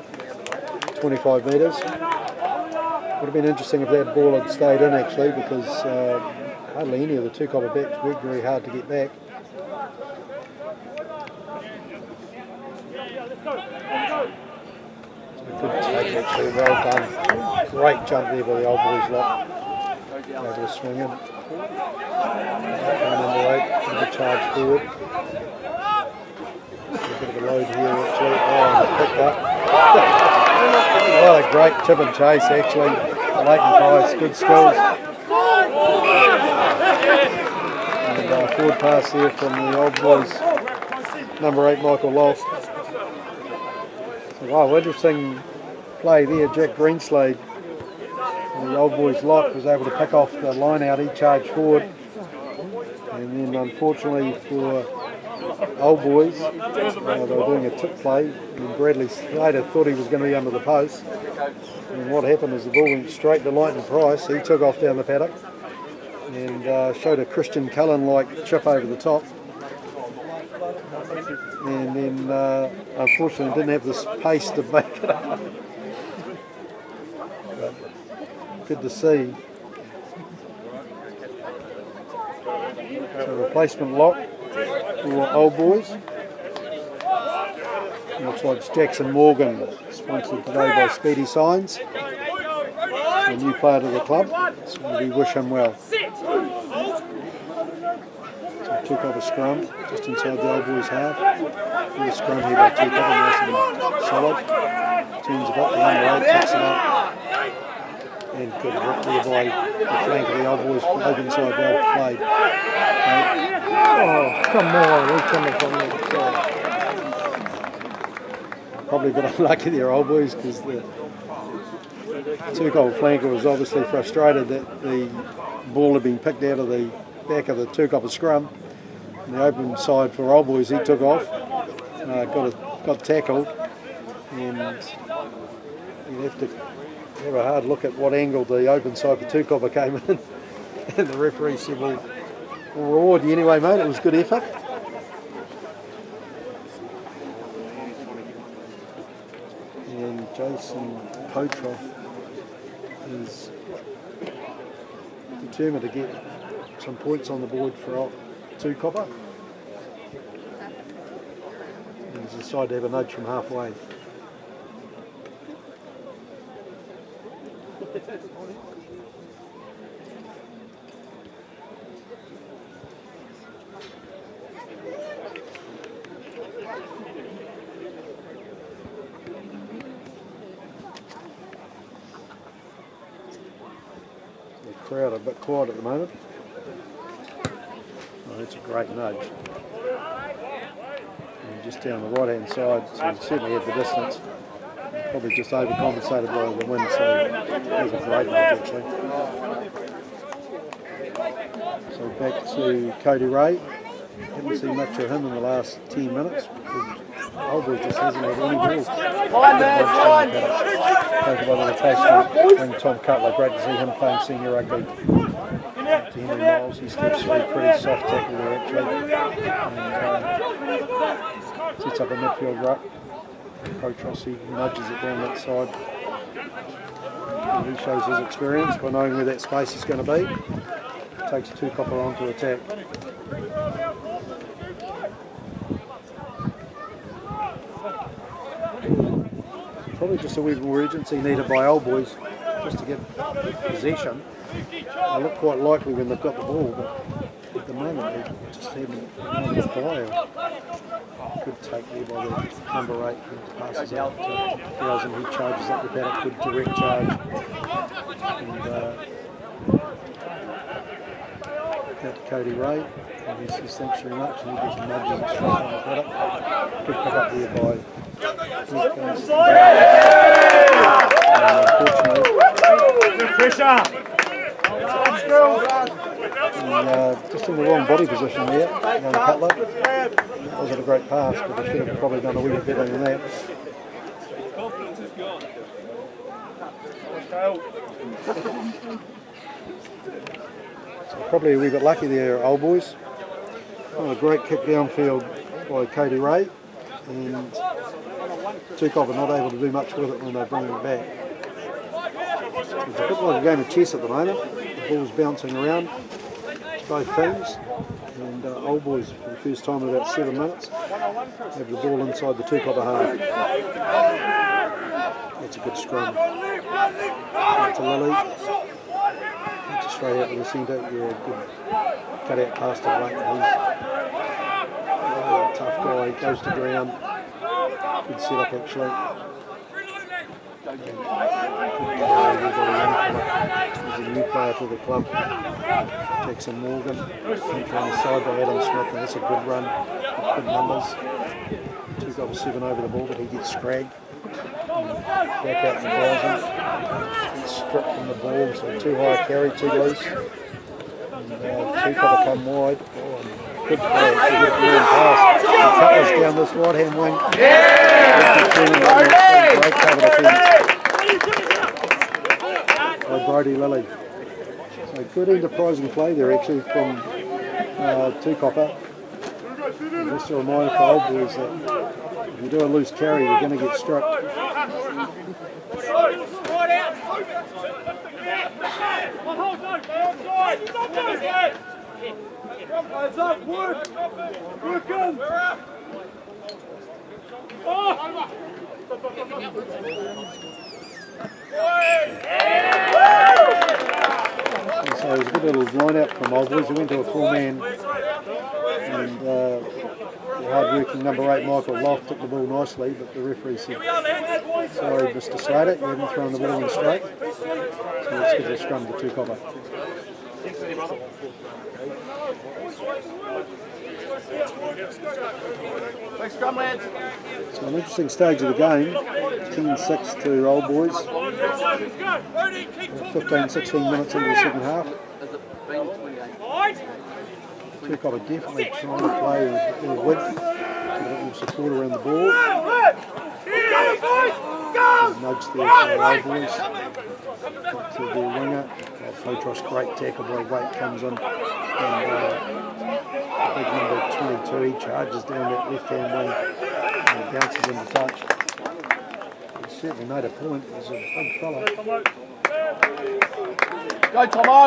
25 metres. Would have been interesting if that ball had stayed in actually, because hardly any of the two copper backs worked very hard to get back. Good take actually, well done. Great jump there by the old boys lot. Able to swing in. Number 8, good charge forward. A bit of a load here actually. Oh, picked up. What a great tip and chase actually. Leighton Price, good skills. And forward pass there from the old boys. Number 8, Michael Loft. Wow, interesting play there. Jack Greenslade, the old boys lot, was able to pick off the line out. He charged forward, and then unfortunately for old boys, they were doing a tip play, and Bradley Slater thought he was going to be under the post. And what happened is the ball went straight to Leighton Price. He took off down the paddock and showed a Christian Cullen-like chip over the top. And then unfortunately didn't have the pace to make it up. But good to see. So replacement lock for old boys. Looks like it's Jackson Morgan, sponsored today by Speedy Signs. A new player to the club, so we wish him well. Took off a scrum just inside the old boys' half. The scrum here by two copper, nice and solid. Turns it up, the number 8 picks it up. And good rip there by the flank of the old boys, open side, well played. Oh, come on, we're coming from the side. Probably a bit unlucky there, old boys, because the two copper flanker was obviously frustrated that the ball had been picked out of the back of the two copper scrum. The open side for old boys, he took off, got tackled, and you'd have to have a hard look at what angle the open side for two copper came in. And the referee said, well, we'll reward you anyway, mate. It was good effort. And Jason Potroff is determined to get some points on the board for two copper. And he's decided to have a nudge from halfway. The crowd are a bit quiet at the moment. Oh, that's a great nudge. And just down the right hand side, so he certainly had the distance. Probably just overcompensated by the wind, so that was a great nudge actually. So back to Cody Ray. Haven't seen much of him in the last 10 minutes because Old Boy just hasn't had any balls. Taken by the replacement, and Tom Cutler. Great to see him playing senior rugby. To Henry Miles, he steps through pretty soft tackle there actually. And sets up a midfield ruck. Potrossi nudges it down that side. And he shows his experience by knowing where that space is going to be. Takes two copper on to attack. Probably just a wee bit more urgency needed by Old Boys just to get possession. They look quite likely when they've got the ball, but at the moment they just haven't enough fire. Good take there by the number 8 who passes out to Bowsen, who charges up the paddock, good direct charge. And out to Cody Ray, and he says thanks very much, and he just nudges it straight on the paddock. Good pick up there by just in the wrong body position there, young Cutler. That wasn't a great pass, but they should have probably done a wee bit better than that. So probably a wee bit lucky there, Old Boys. A great kick downfield by Cody Ray, and two copper not able to do much with it when they bring it back. It's a bit like a game of chess at the moment. The ball's bouncing around both teams, and Old Boys for the first time in about 7 minutes have the ball inside the two copper half. That's a good scrum. Back to Lily. That's straight out to the centre. Yeah, good cut out pass to Blake. He's a tough guy. Goes to ground. Good setup actually. He's a new player for the club. Jackson Morgan. Sent on the side by Adam Smith, and that's a good run. Good numbers. 2-7 over the ball, but he gets scragged. Back out to Bowsen. Gets stripped from the ball, so too high a carry, too loose. And two copper come wide. Good play, good pass. Cutler's down this right hand wing. Great cover defence by Brodie Lilly. So good enterprising play there actually from two copper. And just a reminder for Old Boys that if you do a loose carry, you're going to get struck. Hands up, work! Work on! So it was a good little line-out from Old Boys. He went to a full man, and the hard-working number 8 Michael Loft took the ball nicely, but the referee said, sorry Mr Slater, you haven't thrown the ball in straight. So let's give the scrum to two copper. Thanks, scrum lads. So an interesting stage of the game, 10-6 to Old Boys. 15-16 minutes into the second half. Two copper definitely trying to play with width, get a bit more support around the ball. Nudge there for the old boys. Up to the winger. Potros, great tackle by Waite comes in. And big number 22, he charges down that left hand wing and bounces into touch. He certainly made a point. He's a big fella. Go Tomo!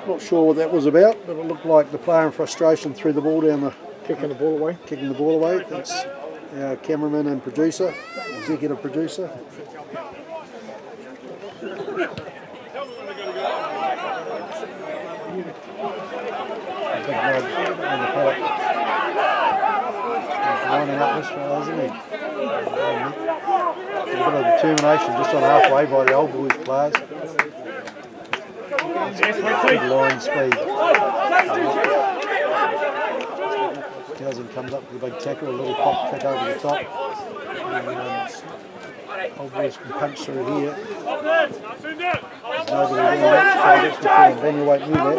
Not sure what that was about, but it looked like the player in frustration threw the ball down the... Kicking the ball away. Kicking the ball away. That's our cameraman and producer, executive producer. Big rod on the paddock. He's lining up this way, isn't he? A bit of determination just on halfway by the old boys players. Good line speed. Cousin comes up with a big tackle, a little pop kick over the top. And, old boys can punch through here. There's nobody doing that, so that's before Daniel Waite knew that.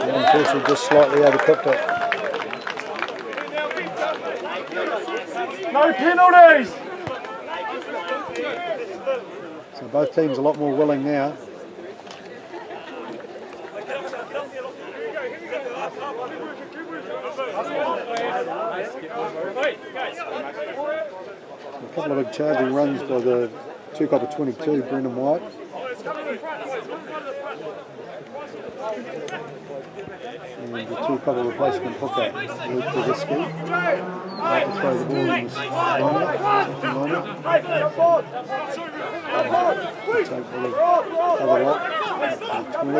And unfortunately just slightly overcooked it. No penalties! So both teams a lot more willing now. A couple of big charging runs by the 2 copper 22, Brendan White. And the 2 copper replacement hooker, Luke Davisky. About to throw the ball in this lineup. Take the other lock, 20.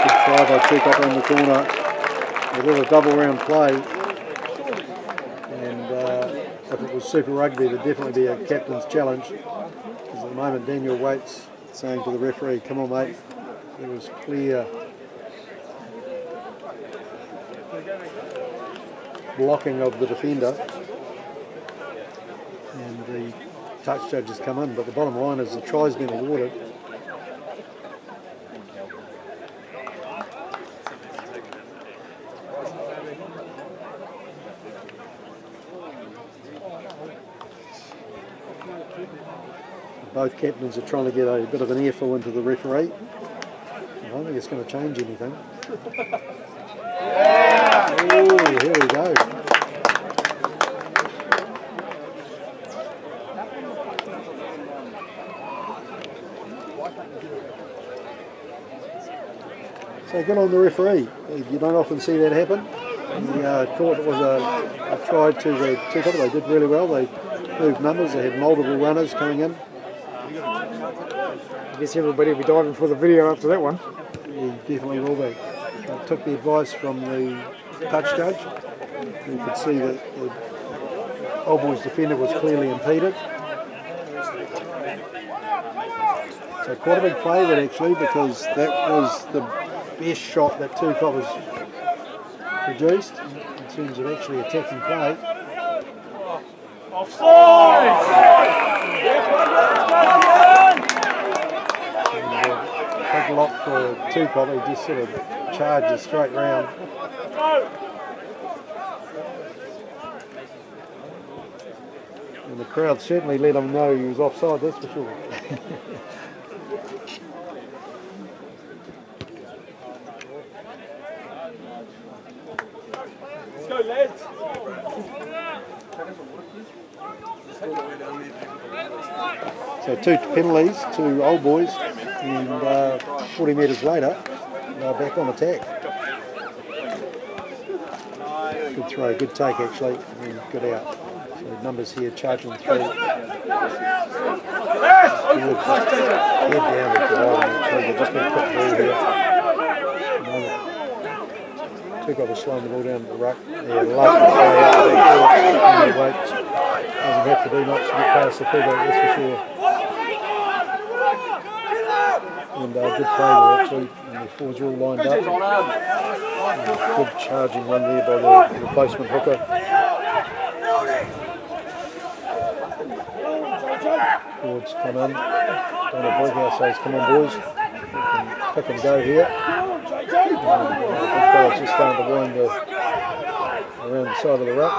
Good try by 2 copper in the corner. A little double round play. And if it was Super Rugby, there'd definitely be a captain's challenge. Because at the moment Daniel Waite's saying to the referee, come on mate, it was clear blocking of the defender, and the touch judge has come in, but the bottom line is the try's been awarded. Both captains are trying to get a bit of an earful into the referee. I don't think it's going to change anything. Oh, here we go. So good on the referee. You don't often see that happen. He thought it was a try to the 2 copper. They did really well. They moved numbers. They had multiple runners coming in. I guess everybody will be diving for the video after that one. He definitely will be. I took the advice from the touch judge. You could see that the old boys defender was clearly impeded. So quite a big play that actually, because that was the best shot that 2 coppers produced in terms of actually attacking play. Offside! Big lock for 2 copper, he just sort of charges straight round. And the crowd certainly let him know he was offside, that's for sure. Let's go, lads! So 2 penalties, 2 old boys, and 40 metres later, they're back on attack. Good throw, good take actually, and good out. So numbers here charging through. Head down and they've just been put through here. 2 guys slowing the ball down to the ruck. Yeah, love to play out there. Doesn't have to do much to get past the figure, that's for sure. And good play there actually, and the forwards are all lined up. And good charging run there by the replacement hooker. Forwards come in. Don't have Brighouse says, come on boys. We can pick and go here. The big fella's just starting to wind around the side of the ruck.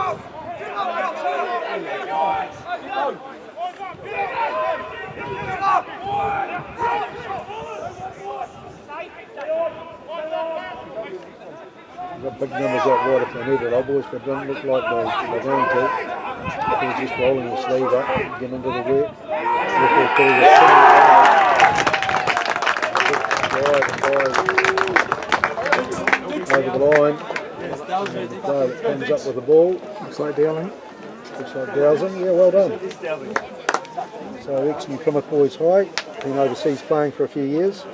We've got big numbers out wide if they need it, old boys, but it doesn't look like they're going to. He's just rolling the sleeve up and getting into the work. Over the line. And comes up with the ball. Looks like Dowling. Looks like Dowsing. Yeah, well done. So ex-New Plymouth boys high. Been overseas playing for a few years.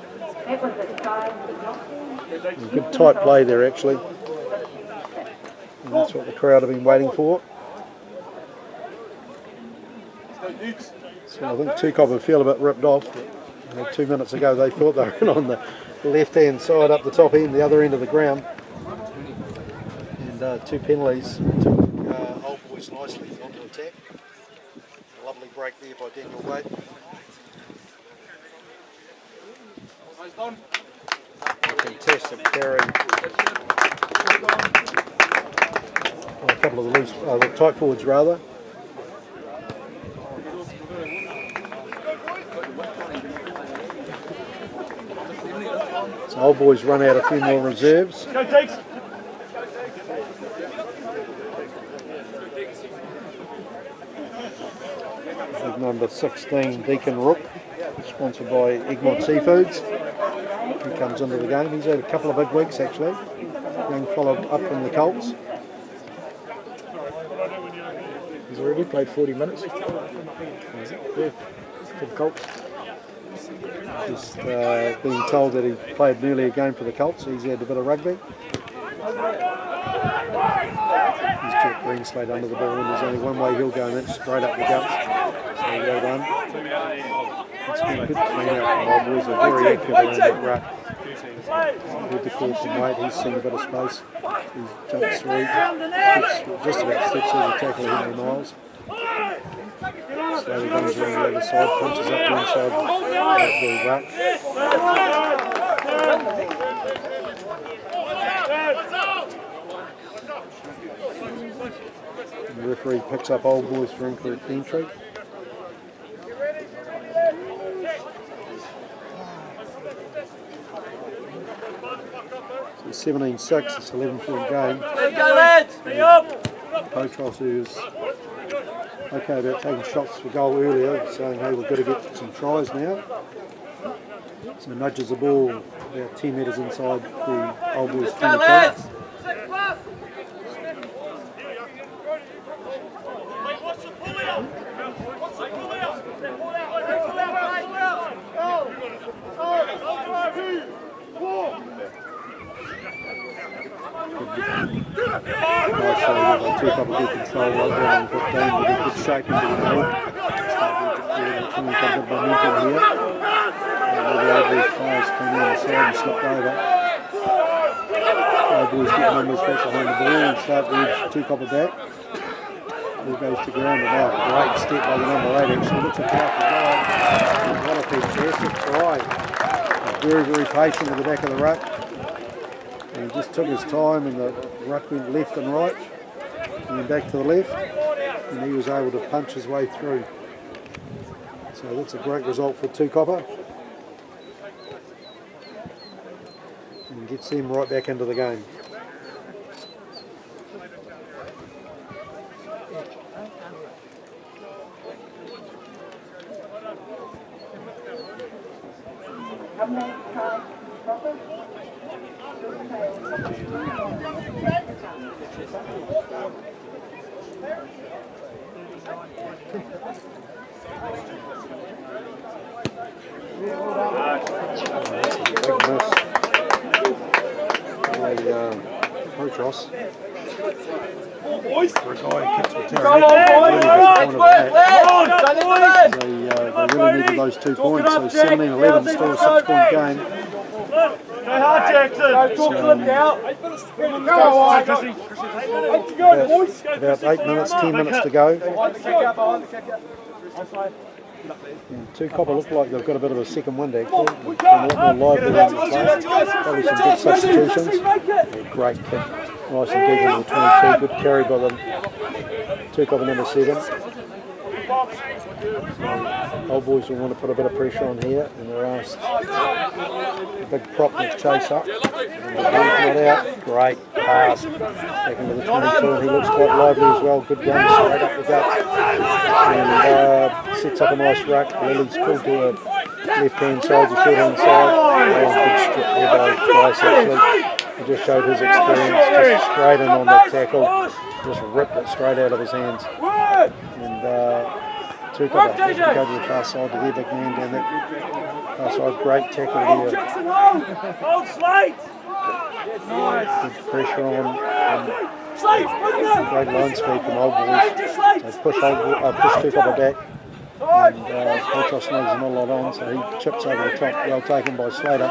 Good tight play there actually. And that's what the crowd have been waiting for. So I think Two Copper feel a bit ripped off. 2 minutes ago they thought they were on the left hand side up the top end, the other end of the ground. And 2 penalties took old boys nicely onto attack. A lovely break there by Daniel Wade. Fantastic carry. A couple of the loose, the tight forwards rather. So old boys run out a few more reserves. Go Takes! Big number 16, Deacon Rook, sponsored by Egmont Seafoods. He comes into the game. He's had a couple of big weeks actually. Young fellow up from the Colts. He's already played 40 minutes. Yeah, for the Colts. Just being told that he played nearly a game for the Colts. He's had a bit of rugby. He's Jack Greenslade under the ball and there's only one way he'll go and that's straight up the guts. So well done. It's been a good clean out from old boys. They're very active around that ruck. With the call from Wade, he's seen a bit of space. He's jumped through, just about steps through the tackle Henry Miles. Slowly runs around the other side, punches up the inside of the ruck. And the referee picks up old boys for incorrect entry. So 17-6, it's an 11-point game. Let's go lads! Be up! Potros, who's okay about taking shots for goal earlier, saying hey, we've got to get some tries now. So nudges the ball about 10 metres inside the old boys 22. Two couple good control right there on 15 with a good shape into the game. Coming up a bit of momentum here. And all the old boys players come in on the side and slipped over. Old boys get numbers back behind the ball and start the edge Two Copper back. Ball goes to ground and now great step by the number 8 actually. Looks a powerful guy. What a fantastic try. Very, very patient at the back of the ruck. And he just took his time and the ruck went left and right. And then back to the left, and he was able to punch his way through. So that's a great result for Two Copper. And gets them right back into the game. Potros. Boys! For a guy who kicks with Come on, boys! They really needed those 2 points, so 17-11 still a 6-point game. hard, Jackson. About 8 minutes, 10 minutes to go. And two copper look like they've got a bit of a second wind actually. They've been a lot more lively than the play. Probably some good substitutions. Great kick. Nice and deep into the 22. Good carry by the two copper number 7. Old boys will want to put a bit of pressure on here, and they're asked a big prop to chase up. And not out. Great pass back into the 22, and he looks quite lively as well. Good run straight up the gut, and sets up a nice ruck. Lily's pulled to the left-hand side, the short-hand side. Good strip there by Bryce actually. He just showed his experience, just straight in on that tackle, just ripped it straight out of his hands. And two copper to go to the far side to their big man down that far side. Great tackle there. Good pressure on. Great line speed from Old Boys. They push two copper back. And Colchos knows there's not a lot on, so he chips over the top. Well taken by Slater.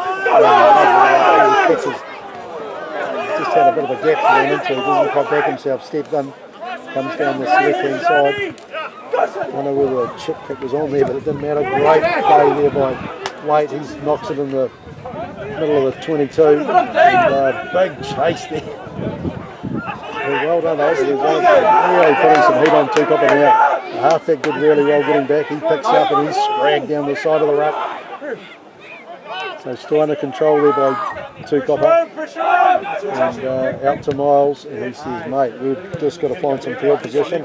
Just had a bit of a gap to run into. He doesn't quite back himself. Stepped in. Comes down this left-hand side. I don't know whether a chip kick was on there, but it didn't matter. Great play there by Waite. He knocks it in the middle of the 22. And, big chase there. Well done, Aussie. Really putting some heat on two copper now. The halfback did really well getting back. He picks up and he's dragged down the side of the ruck. So still under control there by two copper. And out to Miles, and he says, mate, we've just got to find some field position.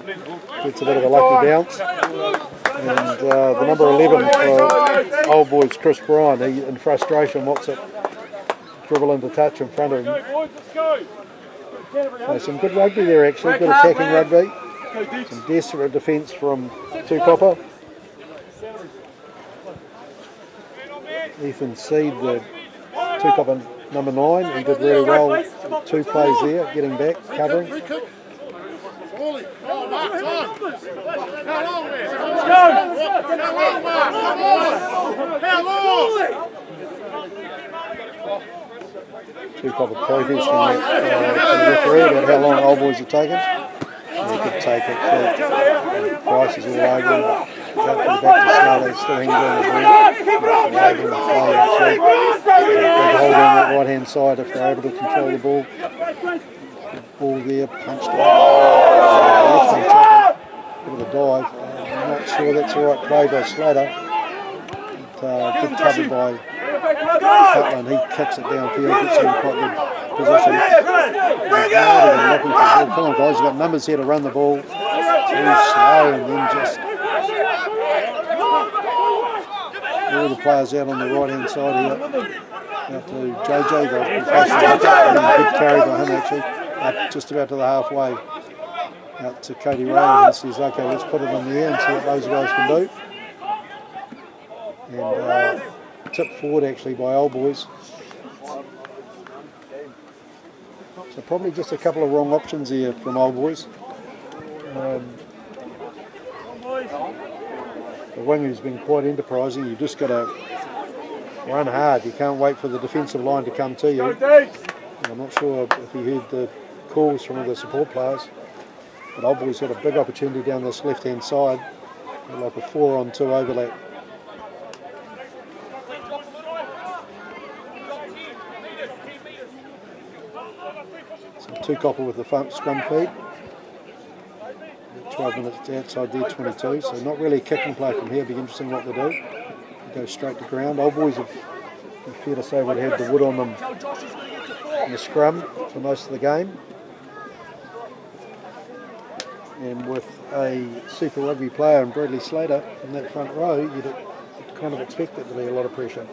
Gets a bit of a lucky bounce. And the number 11 for Old Boys, Chris Bryan, he in frustration wants it dribble into touch in front of him. So some good rugby there actually, good attacking rugby. Some desperate defence from two copper. Ethan Seed, the two copper number 9, he did really well. 2 plays there, getting back, covering. Two copper protest from the referee about how long Old Boys are taking. They could take it. Price is all over him. Out to the back to Slater, still hanging on the ball. Label and play actually. Big hold on that right hand side if they're able to control the ball. Good ball there, punched out. Left hand tackle. Bit of a dive. I'm not sure that's the right play by Slater. Good cover by Cutler, he kicks it downfield, gets in quite good position. Come on guys, you've got numbers here to run the ball. Too slow, and then just all the players out on the right hand side here. Out to JJ, good carry by him actually, up just about to the halfway. Out to Cody Ray, and he says, okay, let's put it in the air and see what those guys can do. And tipped forward actually by Old Boys. So probably just a couple of wrong options here from Old Boys. The winger's been quite enterprising. You've just got to run hard. You can't wait for the defensive line to come to you. And I'm not sure if you heard the calls from other support players, but Old Boys had a big opportunity down this left-hand side, like a 4-on-2 overlap. Two copper with the scrum feed. 12 minutes outside their 22, so not really a kicking play from here. Be interesting what they do. They go straight to ground. Old Boys have, fair to say, would have had the wood on them in the scrum for most of the game. And with a Super Rugby player and Bradley Slater in that front row, you'd kind of expect there to be a lot of pressure.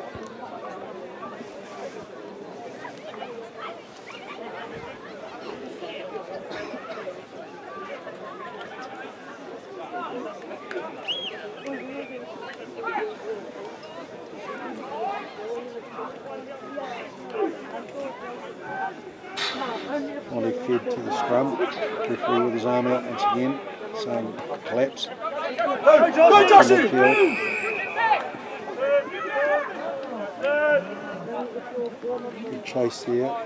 Ollie fed to the scrum. Referee with his arm out once again, saying collapse. Good chase there.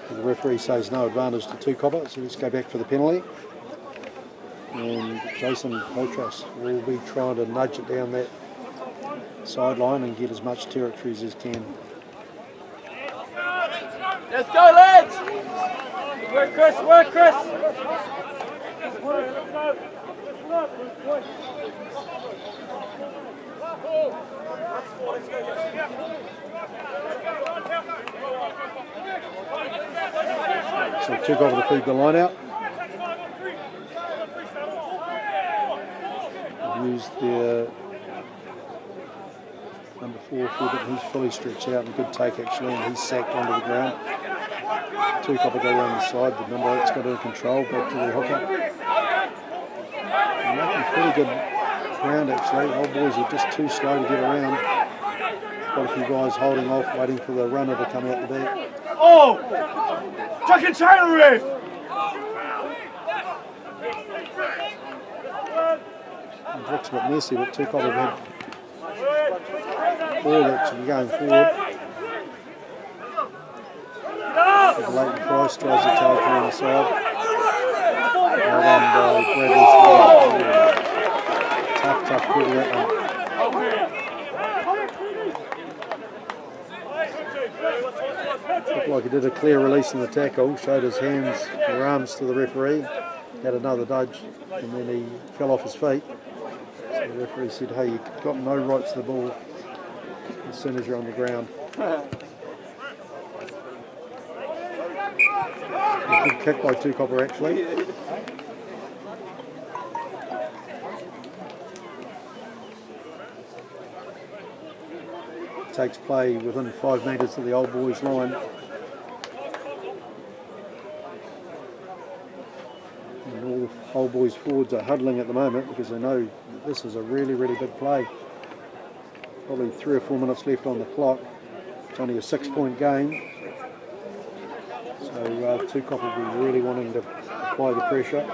The referee says no advantage to two copper, so let's go back for the penalty. And Jason Potros will be trying to nudge it down that sideline and get as much territory as he can. Let's go, lads! Work, Chris, work, Chris! So two copper to feed the line out. Used their number 4 forward, he's fully stretched out and good take actually, and he's sacked onto the ground. Two copper go around the side, the number 8's got it in control, back to the hooker. And making pretty good ground actually. Old boys are just too slow to get around. Quite a few guys holding off, waiting for the runner to come out the back. Oh! Tuck and tail, ref! It looks a bit messy, but two copper had ball actually going forward. Leighton Price tries to take around the side. Well done by Bradley Smith. Tough call that one. Looked like he did a clear release in the tackle, showed his hands or arms to the referee, had another nudge, and then he fell off his feet. So the referee said, hey, you've got no right to the ball as soon as you're on the ground. A good kick by two copper actually. Takes play within 5 metres of the old boys line. And all the old boys forwards are huddling at the moment because they know that this is a really, really big play. Probably 3 or 4 minutes left on the clock. It's only a 6-point game. So two copper will be really wanting to apply the pressure.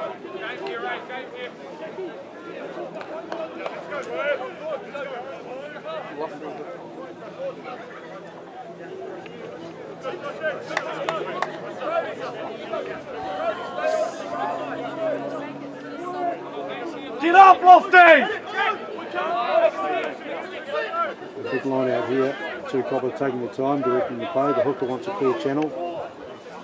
Get up, Lofty! A big line out here. Two copper taking the time, directing the play. The hooker wants a clear channel.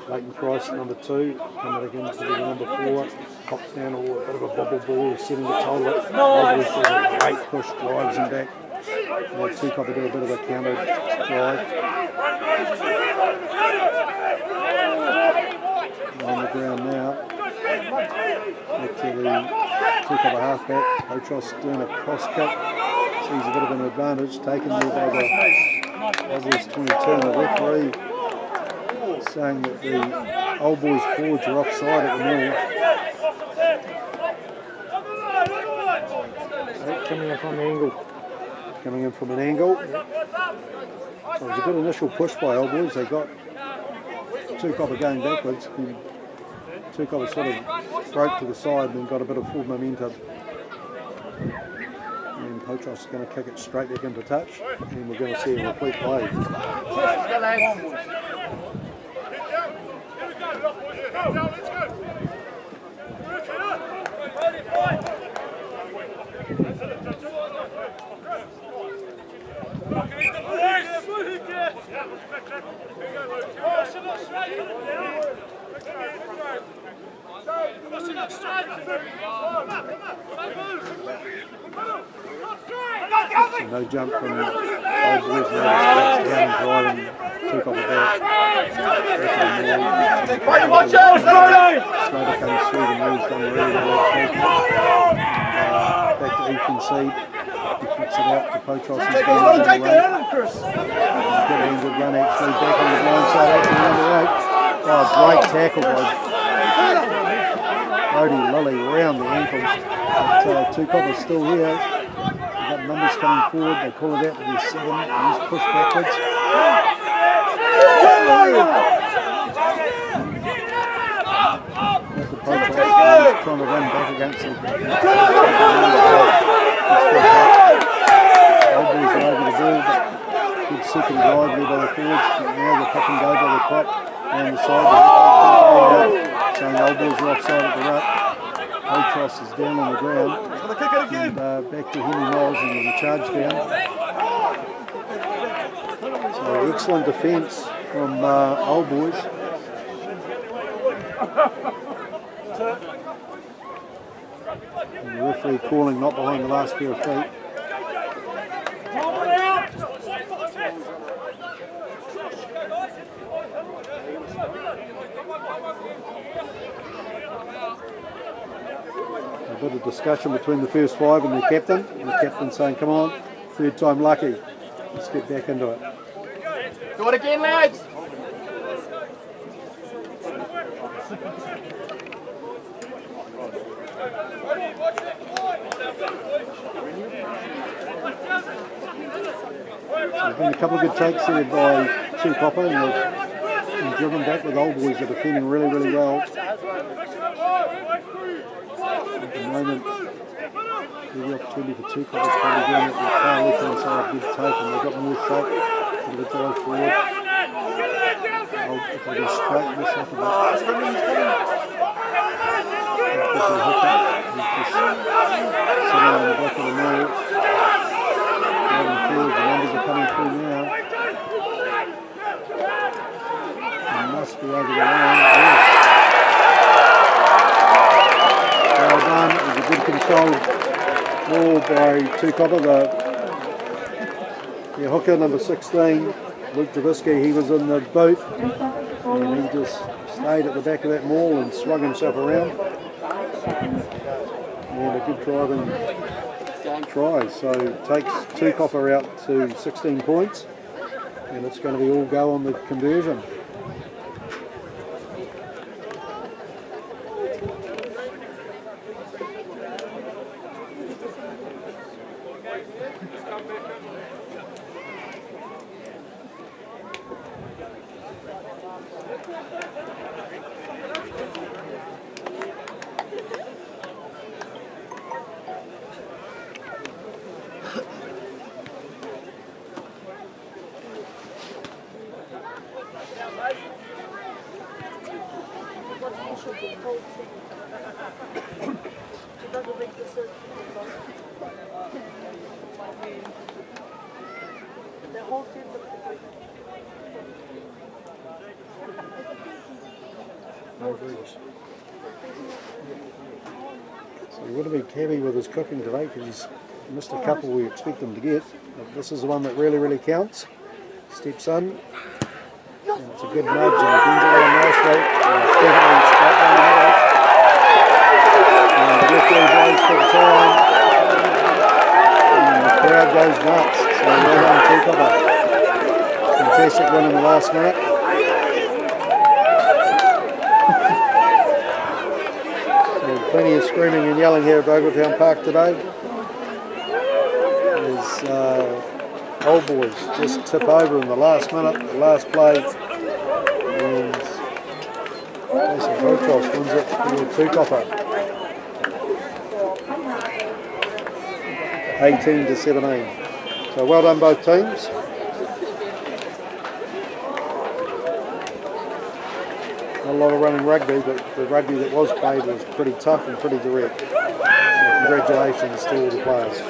Leighton Price, number 2, coming again to the number 4. Pops down a bit of a bobble ball, setting the hold it. Obviously a great push, drives him back. Now two copper do a bit of a counter drive. On the ground now. Back to the two copper halfback. Otros doing a cross kick. Sees a bit of an advantage, taken there by the Aussies 22, and the referee saying that the old boys forwards are offside at the moment. Coming in from the angle. Coming in from an angle. So it was a good initial push by old boys. They got two copper going backwards. And two copper sort of broke to the side and then got a bit of full momentum. And Potros is going to kick it straight back into touch. And we're going to see a repeat play. So no jump from old boys now, down and driving two copper back. Watch out, Slater comes through the moves on the rear. Back to Ethan Seed. He flicks it out to Potros. He's going to run. Good angled run actually back on the blind side. Actually number 8. Oh, great tackle by Brody Lilly around the ankles. But two coppers still here. They've got numbers coming forward. They call it out to their 7. And he's pushed backwards. Potros trying to run back against him. second drive there by the forwards. Now the puck and go by the prop down the side. Saying Old Boys are offside at the ruck. Oakross is down on the ground. And back to Henry Knowles, and there's a charge down. So excellent defence from Old Boys. And the referee calling not behind the last pair of feet. A bit of discussion between the first five and the captain. And the captain saying, come on, third time lucky. Let's get back into it. Do it again, lads. There's been a couple of good takes there by Two Copper, and they've been driven back with Old Boys. They're defending really, really well. At the moment, the opportunity for Two Coppers probably down at the far left hand side, good take, and they've got more shot. Bit of a drive forward. If they can straighten this up a bit. He's just sitting on the back of the maul. The numbers are coming through now. He must be over the line. Yes. Well done. It was a good controlled ball by Two Copper. The hooker, number 16, Luke Javisky, he was in the boot and he just stayed at the back of that maul and swung himself around. And a good driving try, so takes Two Copper out to 16 points, and it's going to be all go on the conversion. So he would have been heavy with his cooking today because he's missed a couple we expect him to get. But this is the one that really, really counts. Steps in. And it's a good nudge and he bends it around nicely. And it's definitely straight down the middle. And the referee blows for the time. And the crowd goes nuts. So well done, Two Copper. Fantastic win in the last minute. Plenty of screaming and yelling here at Ogletown Park today. As Old Boys just tip over in the last minute, the last play, and Jason Hocross wins it for Two Copper. 18-17. So well done both teams. Not a lot of running rugby, but the rugby that was played was pretty tough and pretty direct. So congratulations to all the players.